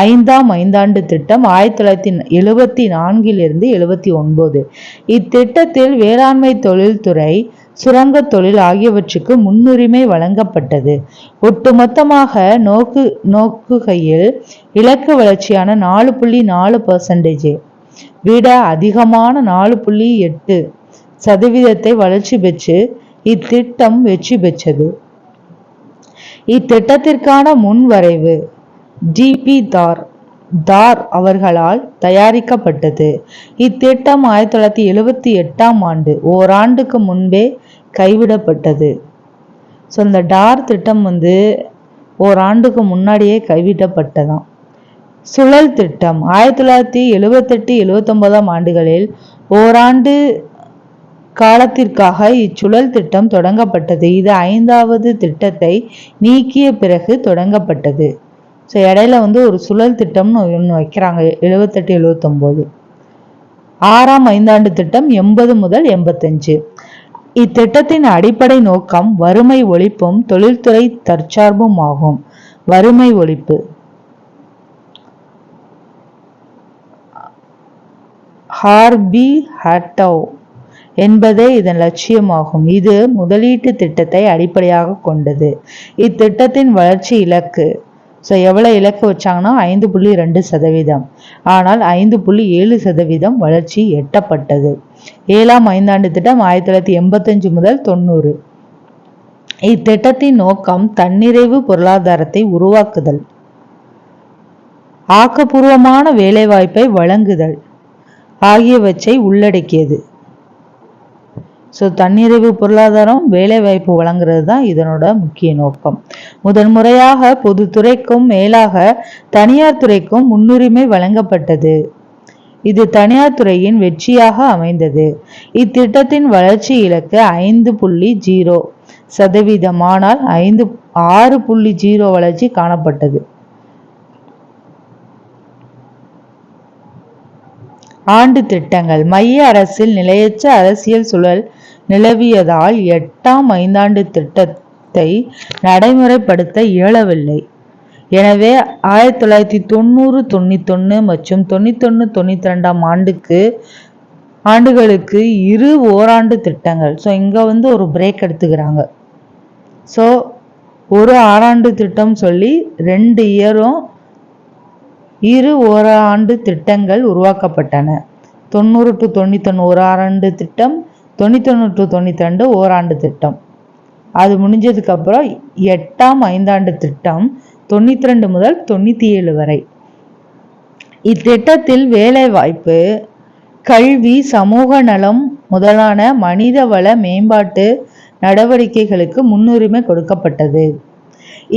ஐந்தாம் ஐந்தாண்டு திட்டம் 1974 79. இத்திட்டத்தில் வேளாண்மை தொழில்துறை சுரங்க தொழில் ஆகியவற்றுக்கு முன்னுரிமை வழங்கப்பட்டது. ஒட்டுமொத்தமாக நோக்குகையில் இலக்கு வளர்ச்சியான 4.4% விட அதிகமான 4.8% வளர்ச்சி பெற்று இத்திட்டம் வெற்றி பெற்றது. இத்திட்டத்திற்கான முன்வரைவு DP தார் அவர்களால் தயாரிக்கப்பட்டது. இத்திட்டம் 1978 ஓராண்டுக்கு முன்பே கைவிடப்பட்டது. இந்த டார் திட்டம் ஓராண்டுக்கு முன்னாடியே கைவிடப்பட்டதாம். சுழல் திட்டம் 1978-79 ஆண்டுகளில் ஓராண்டு காலத்திற்காக இச்சுழல் திட்டம் தொடங்கப்பட்டது. இது 5வது திட்டத்தை நீக்கிய பிறகு தொடங்கப்பட்டது. இடையில ஒரு சுழல் திட்டம்னு ஒன்று வைக்கிறாங்க 78-79. ஆறாம் ஐந்தாண்டு திட்டம் 80 முதல் 85. இத்திட்டத்தின் அடிப்படை நோக்கம் வறுமை ஒழிப்பும் தொழில்துறை தற்சார்பும் ஆகும். வறுமை ஒழிப்பு ஹார்பி ஹட்டோ என்பதே இதன் லட்சியமாகும். இது முதலீட்டு திட்டத்தை அடிப்படையாக கொண்டது. இத்திட்டத்தின் வளர்ச்சி இலக்கு எவ்வளவு இலக்கு வச்சாங்கன்னா 5.2%. ஆனால் 5.7% வளர்ச்சி எட்டப்பட்டது. ஏழாம் ஐந்தாண்டு திட்டம் 1985 முதல் 90. இத்திட்டத்தின் நோக்கம் தன்னிறைவு பொருளாதாரத்தை உருவாக்குதல், ஆக்கப்பூர்வமான வேலைவாய்ப்பை வழங்குதல் ஆகியவற்றை உள்ளடக்கியது. தன்னிறைவு பொருளாதாரம், வேலை வாய்ப்பு வழங்குறது தான் இதனோட முக்கிய நோக்கம். முதன்முறையாக பொதுத்துறைக்கும் மேலாக தனியார் துறைக்கும் முன்னுரிமை வழங்கப்பட்டது. இது தனியார் துறையின் வெற்றியாக அமைந்தது. இத்திட்டத்தின் வளர்ச்சி இலக்கு 5.0%, ஆனால் 6.0 வளர்ச்சி காணப்பட்டது. ஆண்டு திட்டங்கள். மைய அரசில் நிலையற்ற அரசியல் சூழல் நிலவியதால் 8ஆம் ஐந்தாண்டு திட்டத்தை நடைமுறைப்படுத்த இயலவில்லை. எனவே 1990-91 மற்றும் 91-92 ஆண்டுகளுக்கு 2 ஓராண்டு திட்டங்கள். இங்க ஒரு பிரேக் எடுத்துக்கிறாங்க. ஒரு ஆறாண்டு திட்டம் சொல்லி 2 இயரும் 2 ஓராண்டு திட்டங்கள் உருவாக்கப்பட்டன. 90 to 91 ஓராண்டு திட்டம், 91 to 92 ஓராண்டு திட்டம். அது முடிஞ்சதுக்கப்புறம் 8ஆம் ஐந்தாண்டு திட்டம் 92 முதல் 97 வரை. இத்திட்டத்தில் வேலைவாய்ப்பு, கல்வி, சமூக நலம் முதலான மனிதவள மேம்பாட்டு நடவடிக்கைகளுக்கு முன்னுரிமை கொடுக்கப்பட்டது.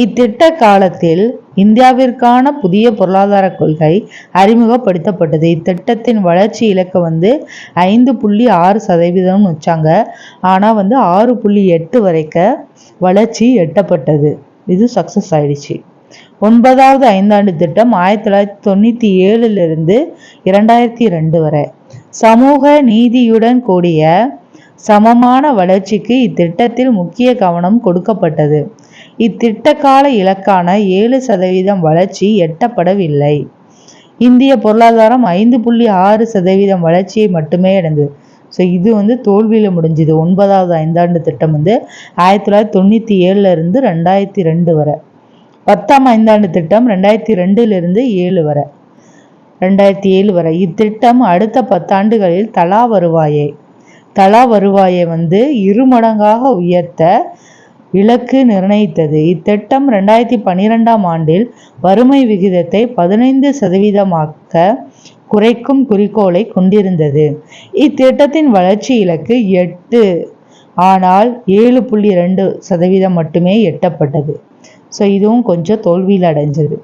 இத்திட்ட காலத்தில் இந்தியாவிற்கான புதிய பொருளாதார கொள்கை அறிமுகப்படுத்தப்பட்டது. இத்திட்டத்தின் வளர்ச்சி இலக்கு 5.6% வச்சாங்க. ஆனால் 6.8 வரைக்கும் வளர்ச்சி எட்டப்பட்டது. இது சக்சஸ் ஆயிடுச்சு. 9வது ஐந்தாண்டு திட்டம் 1997 2002 வரை. சமூக நீதியுடன் கூடிய சமமான வளர்ச்சிக்கு இத்திட்டத்தில் முக்கிய கவனம் கொடுக்கப்பட்டது. இத்திட்ட கால இலக்கான 7% வளர்ச்சி எட்டப்படவில்லை. இந்திய பொருளாதாரம் 5.6% வளர்ச்சியை மட்டுமே அடைந்தது. ஸோ இது தோல்வியில் முடிஞ்சுது. 9வது ஐந்தாண்டு திட்டம் 1997 2002 வரை. 10ஆம் ஐந்தாண்டு திட்டம் 2002 வரை 2007 வரை. இத்திட்டம் அடுத்த 10 ஆண்டுகளில் தலா வருவாயை 2 மடங்காக உயர்த்த இலக்கு நிர்ணயித்தது. இத்திட்டம் 2012ஆம் ஆண்டில் வறுமை விகிதத்தை 15% குறைக்கும் குறிக்கோளை கொண்டிருந்தது. இத்திட்டத்தின் வளர்ச்சி இலக்கு 8, ஆனால் 7.2% மட்டுமே எட்டப்பட்டது. ஸோ இதுவும் கொஞ்சம் தோல்வியில் அடைஞ்சது.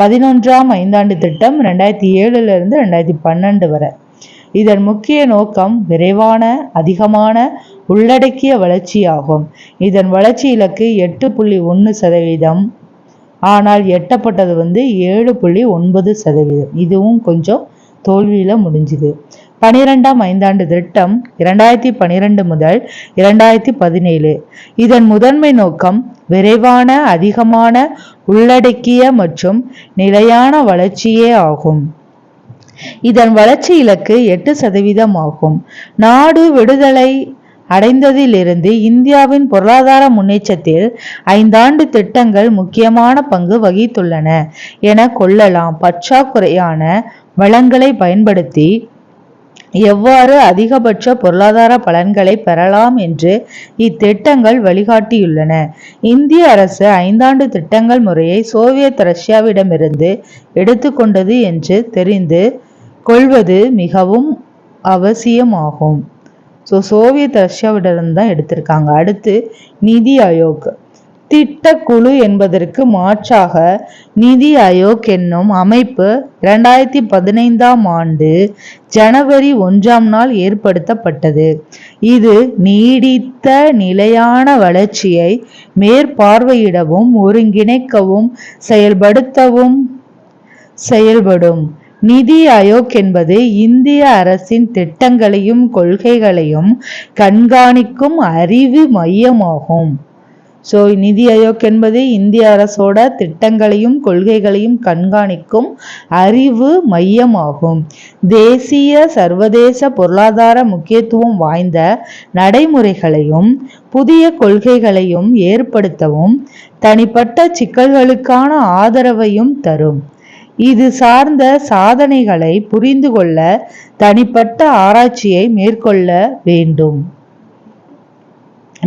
11ஆம் ஐந்தாண்டு திட்டம் 2007 2012 வரை. இதன் முக்கிய நோக்கம் விரைவான, அதிகமான, உள்ளடக்கிய வளர்ச்சியாகும். இதன் வளர்ச்சி இலக்கு 8.1%, ஆனால் எட்டப்பட்டது 7.9%. இதுவும் கொஞ்சம் தோல்வியில் முடிஞ்சுது. 12ஆம் ஐந்தாண்டு திட்டம் 2012 முதல் 2017. இதன் முதன்மை நோக்கம் விரைவான, அதிகமான, உள்ளடக்கிய மற்றும் நிலையான வளர்ச்சியே ஆகும். இதன் வளர்ச்சி இலக்கு 8% ஆகும். நாடு விடுதலை அடைந்ததிலிருந்து இந்தியாவின் பொருளாதார முன்னேற்றத்தில் 5 திட்டங்கள் முக்கியமான பங்கு வகித்துள்ளன என கொள்ளலாம். பற்றாக்குறையான வளங்களை பயன்படுத்தி எவ்வாறு அதிகபட்ச பொருளாதார பலன்களை பெறலாம் என்று இத்திட்டங்கள் வழிகாட்டியுள்ளன. இந்திய அரசு 5 திட்டங்கள் முறையை சோவியத் ரஷ்யாவிடமிருந்து எடுத்துக்கொண்டது என்று தெரிந்து கொள்வது மிகவும் அவசியமாகும். சோவியத் ரஷ்யாவிடம் தான் எடுத்திருக்காங்க. அடுத்து நிதி ஆயோக். திட்டக்குழு என்பதற்கு மாற்றாக நிதி ஆயோக் என்னும் அமைப்பு 2015ஆம் ஆண்டு ஜனவரி 1ஆம் நாள் ஏற்படுத்தப்பட்டது. இது நீடித்த நிலையான வளர்ச்சியை மேற்பார்வையிடவும் ஒருங்கிணைக்கவும் செயல்படும். நிதி ஆயோக் என்பது இந்திய அரசின் திட்டங்களையும் கொள்கைகளையும் கண்காணிக்கும் அறிவு மையமாகும். நிதி ஆயோக் என்பது இந்திய அரசோட திட்டங்களையும் கொள்கைகளையும் கண்காணிக்கும் அறிவு மையமாகும். தேசிய, சர்வதேச பொருளாதார முக்கியத்துவம் வாய்ந்த நடைமுறைகளையும் புதிய கொள்கைகளையும் ஏற்படுத்தவும் தனிப்பட்ட சிக்கல்களுக்கான ஆதரவையும் தரும். இது சார்ந்த சாதனைகளை புரிந்து கொள்ள தனிப்பட்ட ஆராய்ச்சியை மேற்கொள்ள வேண்டும்.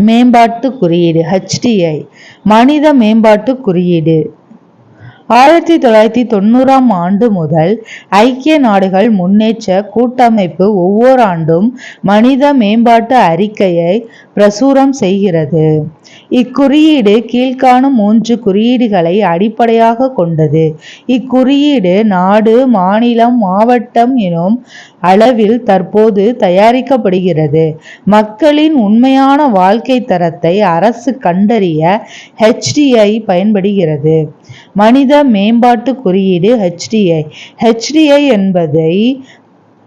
மேம்பாட்டு குறியீடு HDI. மனித மேம்பாட்டு குறியீடு 1990ஆம் ஆண்டு முதல் ஐக்கிய நாடுகள் முன்னேற்ற கூட்டமைப்பு ஒவ்வொரு ஆண்டும் மனித மேம்பாட்டு அறிக்கையை பிரசுரம் செய்கிறது. இக்குறியீடு கீழ்காணும் 3 குறியீடுகளை அடிப்படையாக கொண்டது. இக்குறியீடு நாடு, மாநிலம், மாவட்டம் எனும் அளவில் தற்போது தயாரிக்கப்படுகிறது. மக்களின் உண்மையான வாழ்க்கை தரத்தை அரசு கண்டறிய HDI பயன்படுகிறது. மனித மேம்பாட்டு குறியீடு HDI என்பதை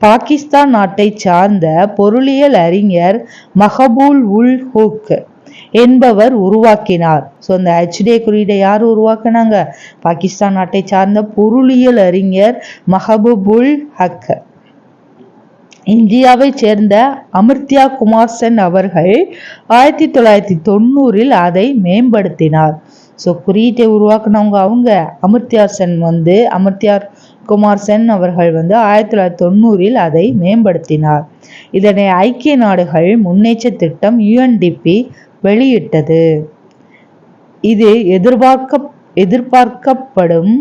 பாகிஸ்தான் நாட்டை சார்ந்த பொருளியல் அறிஞர் மஹபூல் உல் ஹுக் என்பவர் உருவாக்கினார். இந்த HDI குறியீடை யார் உருவாக்குனாங்க? பாகிஸ்தான் நாட்டை சார்ந்த பொருளியல் அறிஞர் மஹபூல் ஹக். இந்தியாவை சேர்ந்த அமர்த்தியா குமார் சென் அவர்கள் 1990 அதை மேம்படுத்தினார். குறியீட்டை உருவாக்குனவங்க அவங்க. அமர்த்தியா சென் அமர்த்தியா குமார் சென் அவர்கள் 1990 அதை மேம்படுத்தினார். இதனை ஐக்கிய நாடுகள் முன்னேற்ற திட்டம் UNDP வெளியிட்டது. இது எதிர்பார்க்கப்படும்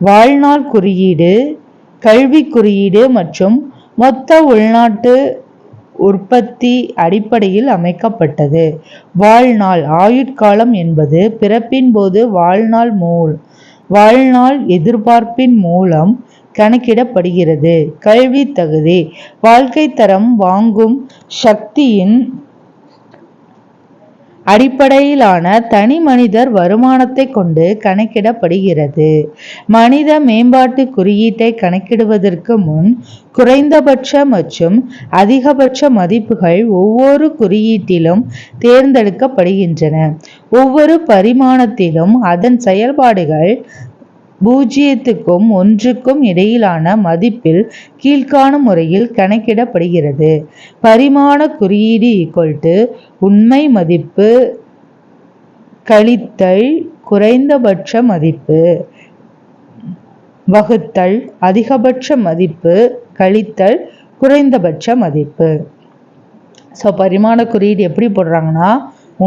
வாழ்நாள் குறியீடு, கல்வி குறியீடு மற்றும் மொத்த உள்நாட்டு உற்பத்தி அடிப்படையில் அமைக்கப்பட்டது. வாழ்நாள் ஆயுட்காலம் என்பது பிறப்பின் போது வாழ்நாள் எதிர்பார்ப்பின் மூலம் கணக்கிடப்படுகிறது. கல்வி தகுதி வாழ்க்கை தரம் வாங்கும் சக்தியின் அடிப்படையிலான தனி மனிதர் வருமானத்தை கொண்டு கணக்கிடப்படுகிறது. மனித மேம்பாட்டு குறியீட்டை கணக்கிடுவதற்கு முன் குறைந்தபட்ச மற்றும் அதிகபட்ச மதிப்புகள் ஒவ்வொரு குறியீட்டிலும் தேர்ந்தெடுக்கப்படுகின்றன. ஒவ்வொரு பரிமாணத்திலும் அதன் செயல்பாடுகள் 0க்கும் 1க்கும் இடையிலான மதிப்பில் கீழ்காணும் முறையில் கணக்கிடப்படுகிறது. பரிமாண குறியீடு உண்மை மதிப்பு கழித்தல் குறைந்தபட்ச மதிப்பு வகுத்தல் அதிகபட்ச மதிப்பு கழித்தல் குறைந்தபட்ச மதிப்பு. பரிமாண குறியீடு எப்படி போடுறாங்கன்னா,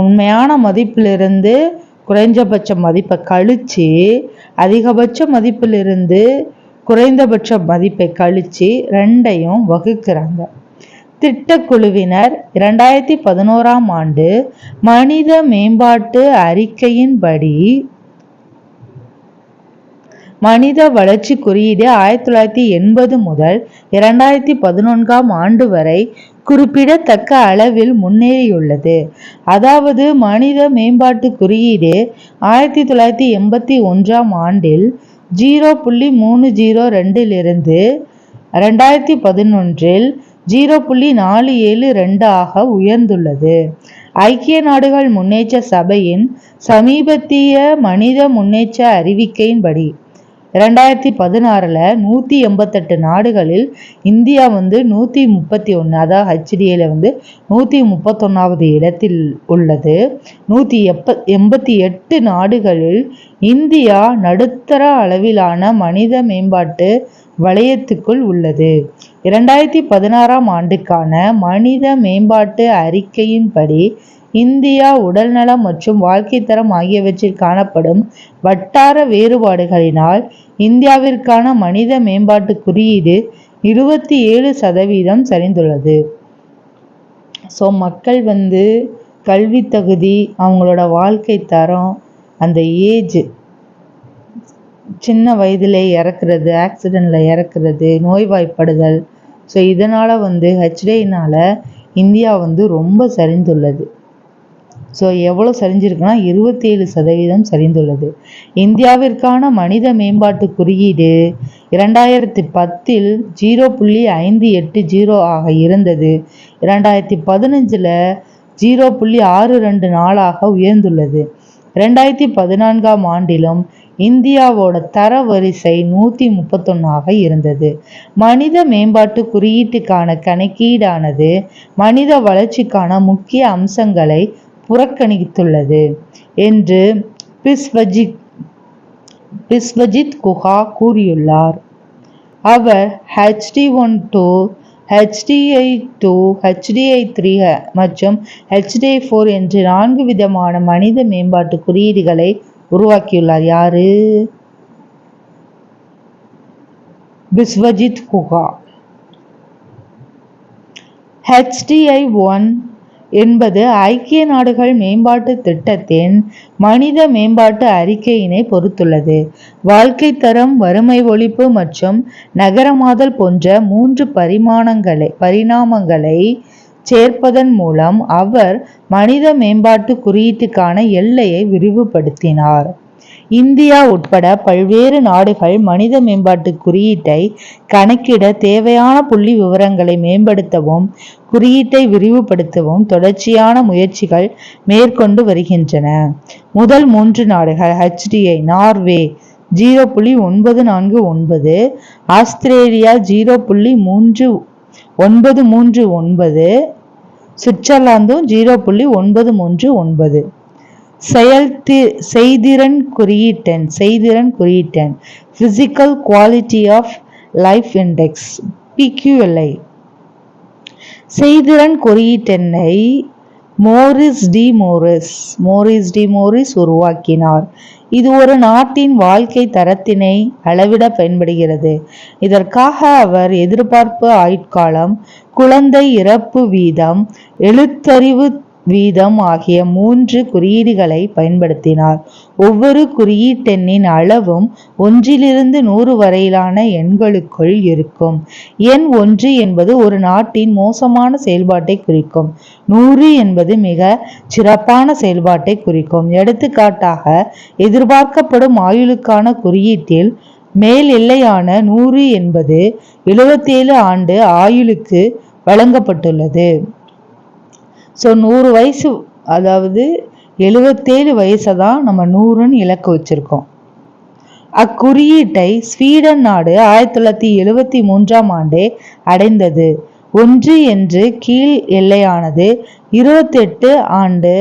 உண்மையான மதிப்பிலிருந்து குறைந்தபட்ச மதிப்பை கழிச்சு அதிகபட்ச மதிப்பிலிருந்து குறைந்தபட்ச மதிப்பை கழிச்சு 2ஐயும் வகுக்கிறாங்க. திட்டக்குழுவினர் 2011ஆம் ஆண்டு மனித மேம்பாட்டு அறிக்கையின்படி மனித வளர்ச்சி குறியீடு 1980 முதல் 2011ஆம் ஆண்டு வரை குறிப்பிடத்தக்க அளவில் முன்னேறியுள்ளது. அதாவது மனித மேம்பாட்டு குறியீடு 1981ஆம் ஆண்டில் 0.302 2011இல் 0.472 ஆக உயர்ந்துள்ளது. ஐக்கிய நாடுகள் முன்னேற்ற சபையின் சமீபத்திய மனித முன்னேற்ற அறிவிக்கையின்படி 2016ல் 188 நாடுகளில் இந்தியா 131, அதாவது HDAல 131வது இடத்தில் உள்ளது. 188 நாடுகளில் இந்தியா நடுத்தர அளவிலான மனித மேம்பாட்டு வளையத்துக்குள் உள்ளது. 2016ஆம் ஆண்டுக்கான மனித மேம்பாட்டு அறிக்கையின்படி இந்தியா உடல்நலம் மற்றும் வாழ்க்கை தரம் ஆகியவற்றில் காணப்படும் வட்டார வேறுபாடுகளினால் இந்தியாவிற்கான மனித மேம்பாட்டு குறியீடு 27% சரிந்துள்ளது. மக்கள் கல்வி தகுதி, அவங்களோட வாழ்க்கை தரம், அந்த ஏஜ், சின்ன வயதிலே இறக்குறது, ஆக்சிடென்ட்ல இறக்குறது, நோய்வாய்ப்படுதல், இதனால HDAனால இந்தியா ரொம்ப சரிந்துள்ளது. எவ்வளோ சரிஞ்சிருக்குன்னா 27% சரிந்துள்ளது. இந்தியாவிற்கான மனித மேம்பாட்டு குறியீடு 2010இல் 0.580 ஆக இருந்தது. 2015இல் 0.624 ஆக உயர்ந்துள்ளது. 2014ஆம் ஆண்டிலும் இந்தியாவோட தரவரிசை 131 ஆக இருந்தது. மனித மேம்பாட்டு குறியீட்டுக்கான கணக்கீடானது மனித வளர்ச்சிக்கான முக்கிய அம்சங்களை புறக்கணித்துள்ளது என்று பிஸ்வஜித் குஹா கூறியுள்ளார். அவர் HD1 HD2 HD3 மற்றும் HD4 என்று 4 விதமான மனித மேம்பாட்டு குறியீடுகளை உருவாக்கியுள்ளார். யாரு? பிஸ்வஜித் குஹா. HDI1 என்பது ஐக்கிய நாடுகள் மேம்பாட்டு திட்டத்தின் மனித மேம்பாட்டு அறிக்கையினை பொறுத்துள்ளது. வாழ்க்கை தரம், வறுமை ஒழிப்பு மற்றும் நகரமாதல் போன்ற 3 பரிணாமங்களை சேர்ப்பதன் மூலம் அவர் மனித மேம்பாட்டு குறியீட்டுக்கான எல்லையை விரிவுபடுத்தினார். இந்தியா உட்பட பல்வேறு நாடுகள் மனித மேம்பாட்டு குறியீட்டை கணக்கிட தேவையான புள்ளி விவரங்களை மேம்படுத்தவும் குறியீட்டை விரிவுபடுத்தவும் தொடர்ச்சியான முயற்சிகள் மேற்கொண்டு வருகின்றன. முதல் 3 நாடுகள் HDI: நார்வே 0.949, ஆஸ்திரேலியா 0.939, சுவிட்சர்லாந்தும் 0.939. செய்திறன் குறியீட்டெண் Physical Quality of Life Index PQLI. செய்திறன் குறியீட்டெண்ணை மோரிஸ் டி மோரிஸ் உருவாக்கினார். இது ஒரு நாட்டின் வாழ்க்கை தரத்தினை அளவிட பயன்படுகிறது. இதற்காக அவர் எதிர்பார்ப்பு ஆயுட்காலம், குழந்தை இறப்பு வீதம், எழுத்தறிவு வீதம் ஆகிய 3 குறியீடுகளை பயன்படுத்தினார். ஒவ்வொரு குறியீட்டெண்ணின் அளவும் 1 - 100 வரையிலான எண்களுக்குள் இருக்கும். எண் 1 என்பது ஒரு நாட்டின் மோசமான செயல்பாட்டை குறிக்கும். 100 என்பது மிக சிறப்பான செயல்பாட்டை குறிக்கும். எடுத்துக்காட்டாக, எதிர்பார்க்கப்படும் ஆயுளுக்கான குறியீட்டில் மேல் எல்லையான 100 என்பது 77 ஆண்டு ஆயுளுக்கு வழங்கப்பட்டுள்ளது. 100 வயசு, அதாவது 77 வயசை தான் நம்ம 100ன்னு இலக்கு வச்சிருக்கோம். அக்குறியீட்டை ஸ்வீடன் நாடு 1973ஆம் ஆண்டே அடைந்தது. 1 என்று கீழ் எல்லையானது 28 ஆண்டு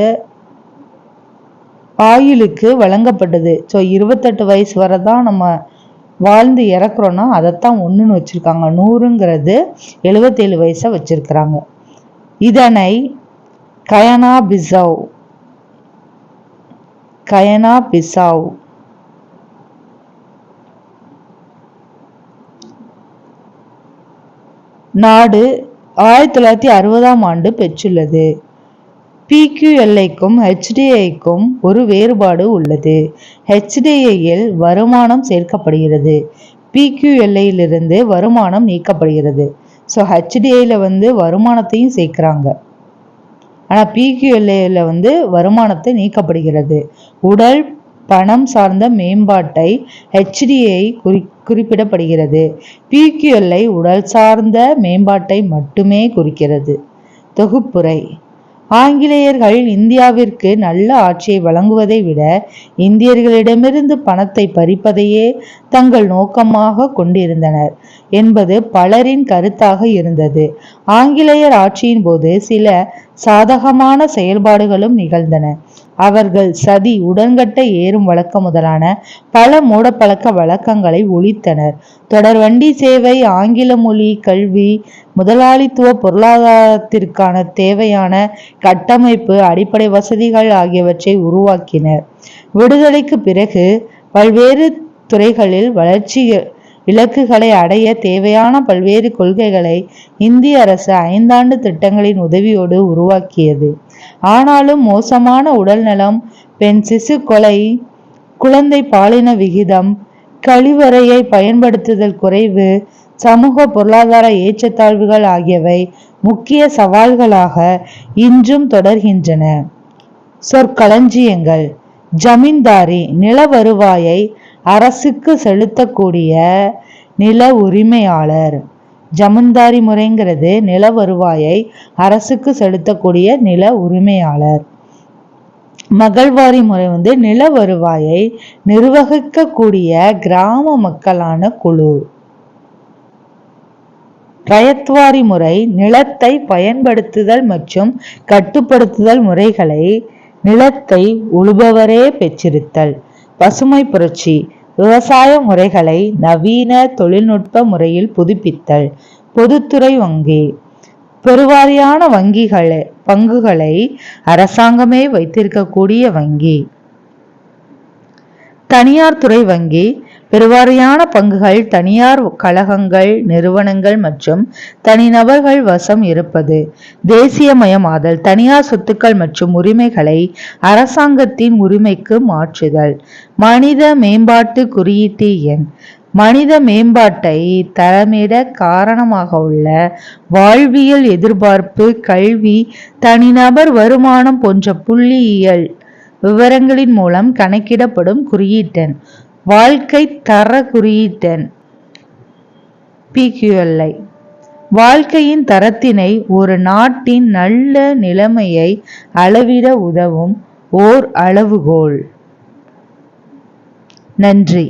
ஆயுளுக்கு வழங்கப்பட்டது. 28 வயசு வரை தான் நம்ம வாழ்ந்து இறக்குறோன்னா அதைத்தான் 1ன்னு வச்சிருக்காங்க. 100ங்கிறது 77 வயசை வச்சிருக்கிறாங்க. இதனை கயனா பிசாவ் நாடு 1960ஆம் ஆண்டு பெற்றுள்ளது. PQLIக்கும் HDIக்கும் ஒரு வேறுபாடு உள்ளது. HDIயில் வருமானம் சேர்க்கப்படுகிறது, PQLIயிலிருந்து வருமானம் நீக்கப்படுகிறது. HDIயில் வருமானத்தையும் சேர்க்கிறாங்க, ஆனால் PQLIயில் வருமானத்தை நீக்கப்படுகிறது. உடல் பணம் சார்ந்த மேம்பாட்டை HDI குறிப்பிடப்படுகிறது. PQLI உடல் சார்ந்த மேம்பாட்டை மட்டுமே குறிக்கிறது. தொகுப்புரை: ஆங்கிலேயர்கள் இந்தியாவிற்கு நல்ல ஆட்சியை வழங்குவதை விட இந்தியர்களிடமிருந்து பணத்தை பறிப்பதையே தங்கள் நோக்கமாக கொண்டிருந்தனர் என்பது பலரின் கருத்தாக இருந்தது. ஆங்கிலேயர் ஆட்சியின் போது சில சாதகமான செயல்பாடுகளும் நிகழ்ந்தன. அவர்கள் சதி, உடன்கட்டை ஏறும் வழக்கம் முதலான பல மூடப்பழக்க வழக்கங்களை ஒழித்தனர். தொடர்வண்டி சேவை, ஆங்கில மொழி கல்வி, முதலாளித்துவ பொருளாதாரத்திற்கான தேவையான கட்டமைப்பு, அடிப்படை வசதிகள் ஆகியவற்றை உருவாக்கினர். விடுதலைக்கு பிறகு பல்வேறு துறைகளில் வளர்ச்சி இலக்குகளை அடைய தேவையான பல்வேறு கொள்கைகளை இந்திய அரசு 5 ஆண்டு திட்டங்களின் உதவியோடு உருவாக்கியது. ஆனாலும் மோசமான உடல்நலம், பெண் சிசு கொலை, குழந்தை பாலின விகிதம், கழிவறையை பயன்படுத்துதல் குறைவு, சமூக பொருளாதார ஏற்றத்தாழ்வுகள் ஆகியவை முக்கிய சவால்களாக இன்றும் தொடர்கின்றன. சொற்களஞ்சியங்கள்: ஜமீன்தாரி, நில வருவாயை அரசுக்கு செலுத்தக்கூடிய நில உரிமையாளர். ஜமீன்தாரி முறைங்கிறது நில வருவாயை அரசுக்கு செலுத்தக்கூடிய நில உரிமையாளர். மகள்வாரி முறை நில வருவாயை நிர்வகிக்கக்கூடிய கிராம மக்களான குழு. ரயத்வாரி முறை நிலத்தை பயன்படுத்துதல் மற்றும் கட்டுப்படுத்துதல் முறைகளை நிலத்தை உழுபவரே பெற்றிருத்தல். பசுமை புரட்சி விவசாய முறைகளை நவீன தொழில்நுட்ப முறையில் புதுப்பித்தல். பொதுத்துறை வங்கி பெருவாரியான பங்குகளை அரசாங்கமே வைத்திருக்கக்கூடிய வங்கி. தனியார் துறை வங்கி பெருவாரியான பங்குகள் தனியார் கழகங்கள், நிறுவனங்கள் மற்றும் தனிநபர்கள் வசம் இருப்பது. தேசியமயமாதல் தனியார் சொத்துக்கள் மற்றும் உரிமைகளை அரசாங்கத்தின் உரிமைக்கு மாற்றுதல். மனித மேம்பாட்டு குறியீட்டு எண் மனித மேம்பாட்டை தரமிட காரணமாக உள்ள வாழ்வியல் எதிர்பார்ப்பு, கல்வி, தனிநபர் வருமானம் போன்ற புள்ளியியல் விவரங்களின் மூலம் கணக்கிடப்படும் குறியீட்டெண். வாழ்க்கை தர குறியீட்டெண் PQLI வாழ்க்கையின் தரத்தினை ஒரு நாட்டின் நல்ல நிலைமையை அளவிட உதவும் ஓர் அளவுகோல். நன்றி.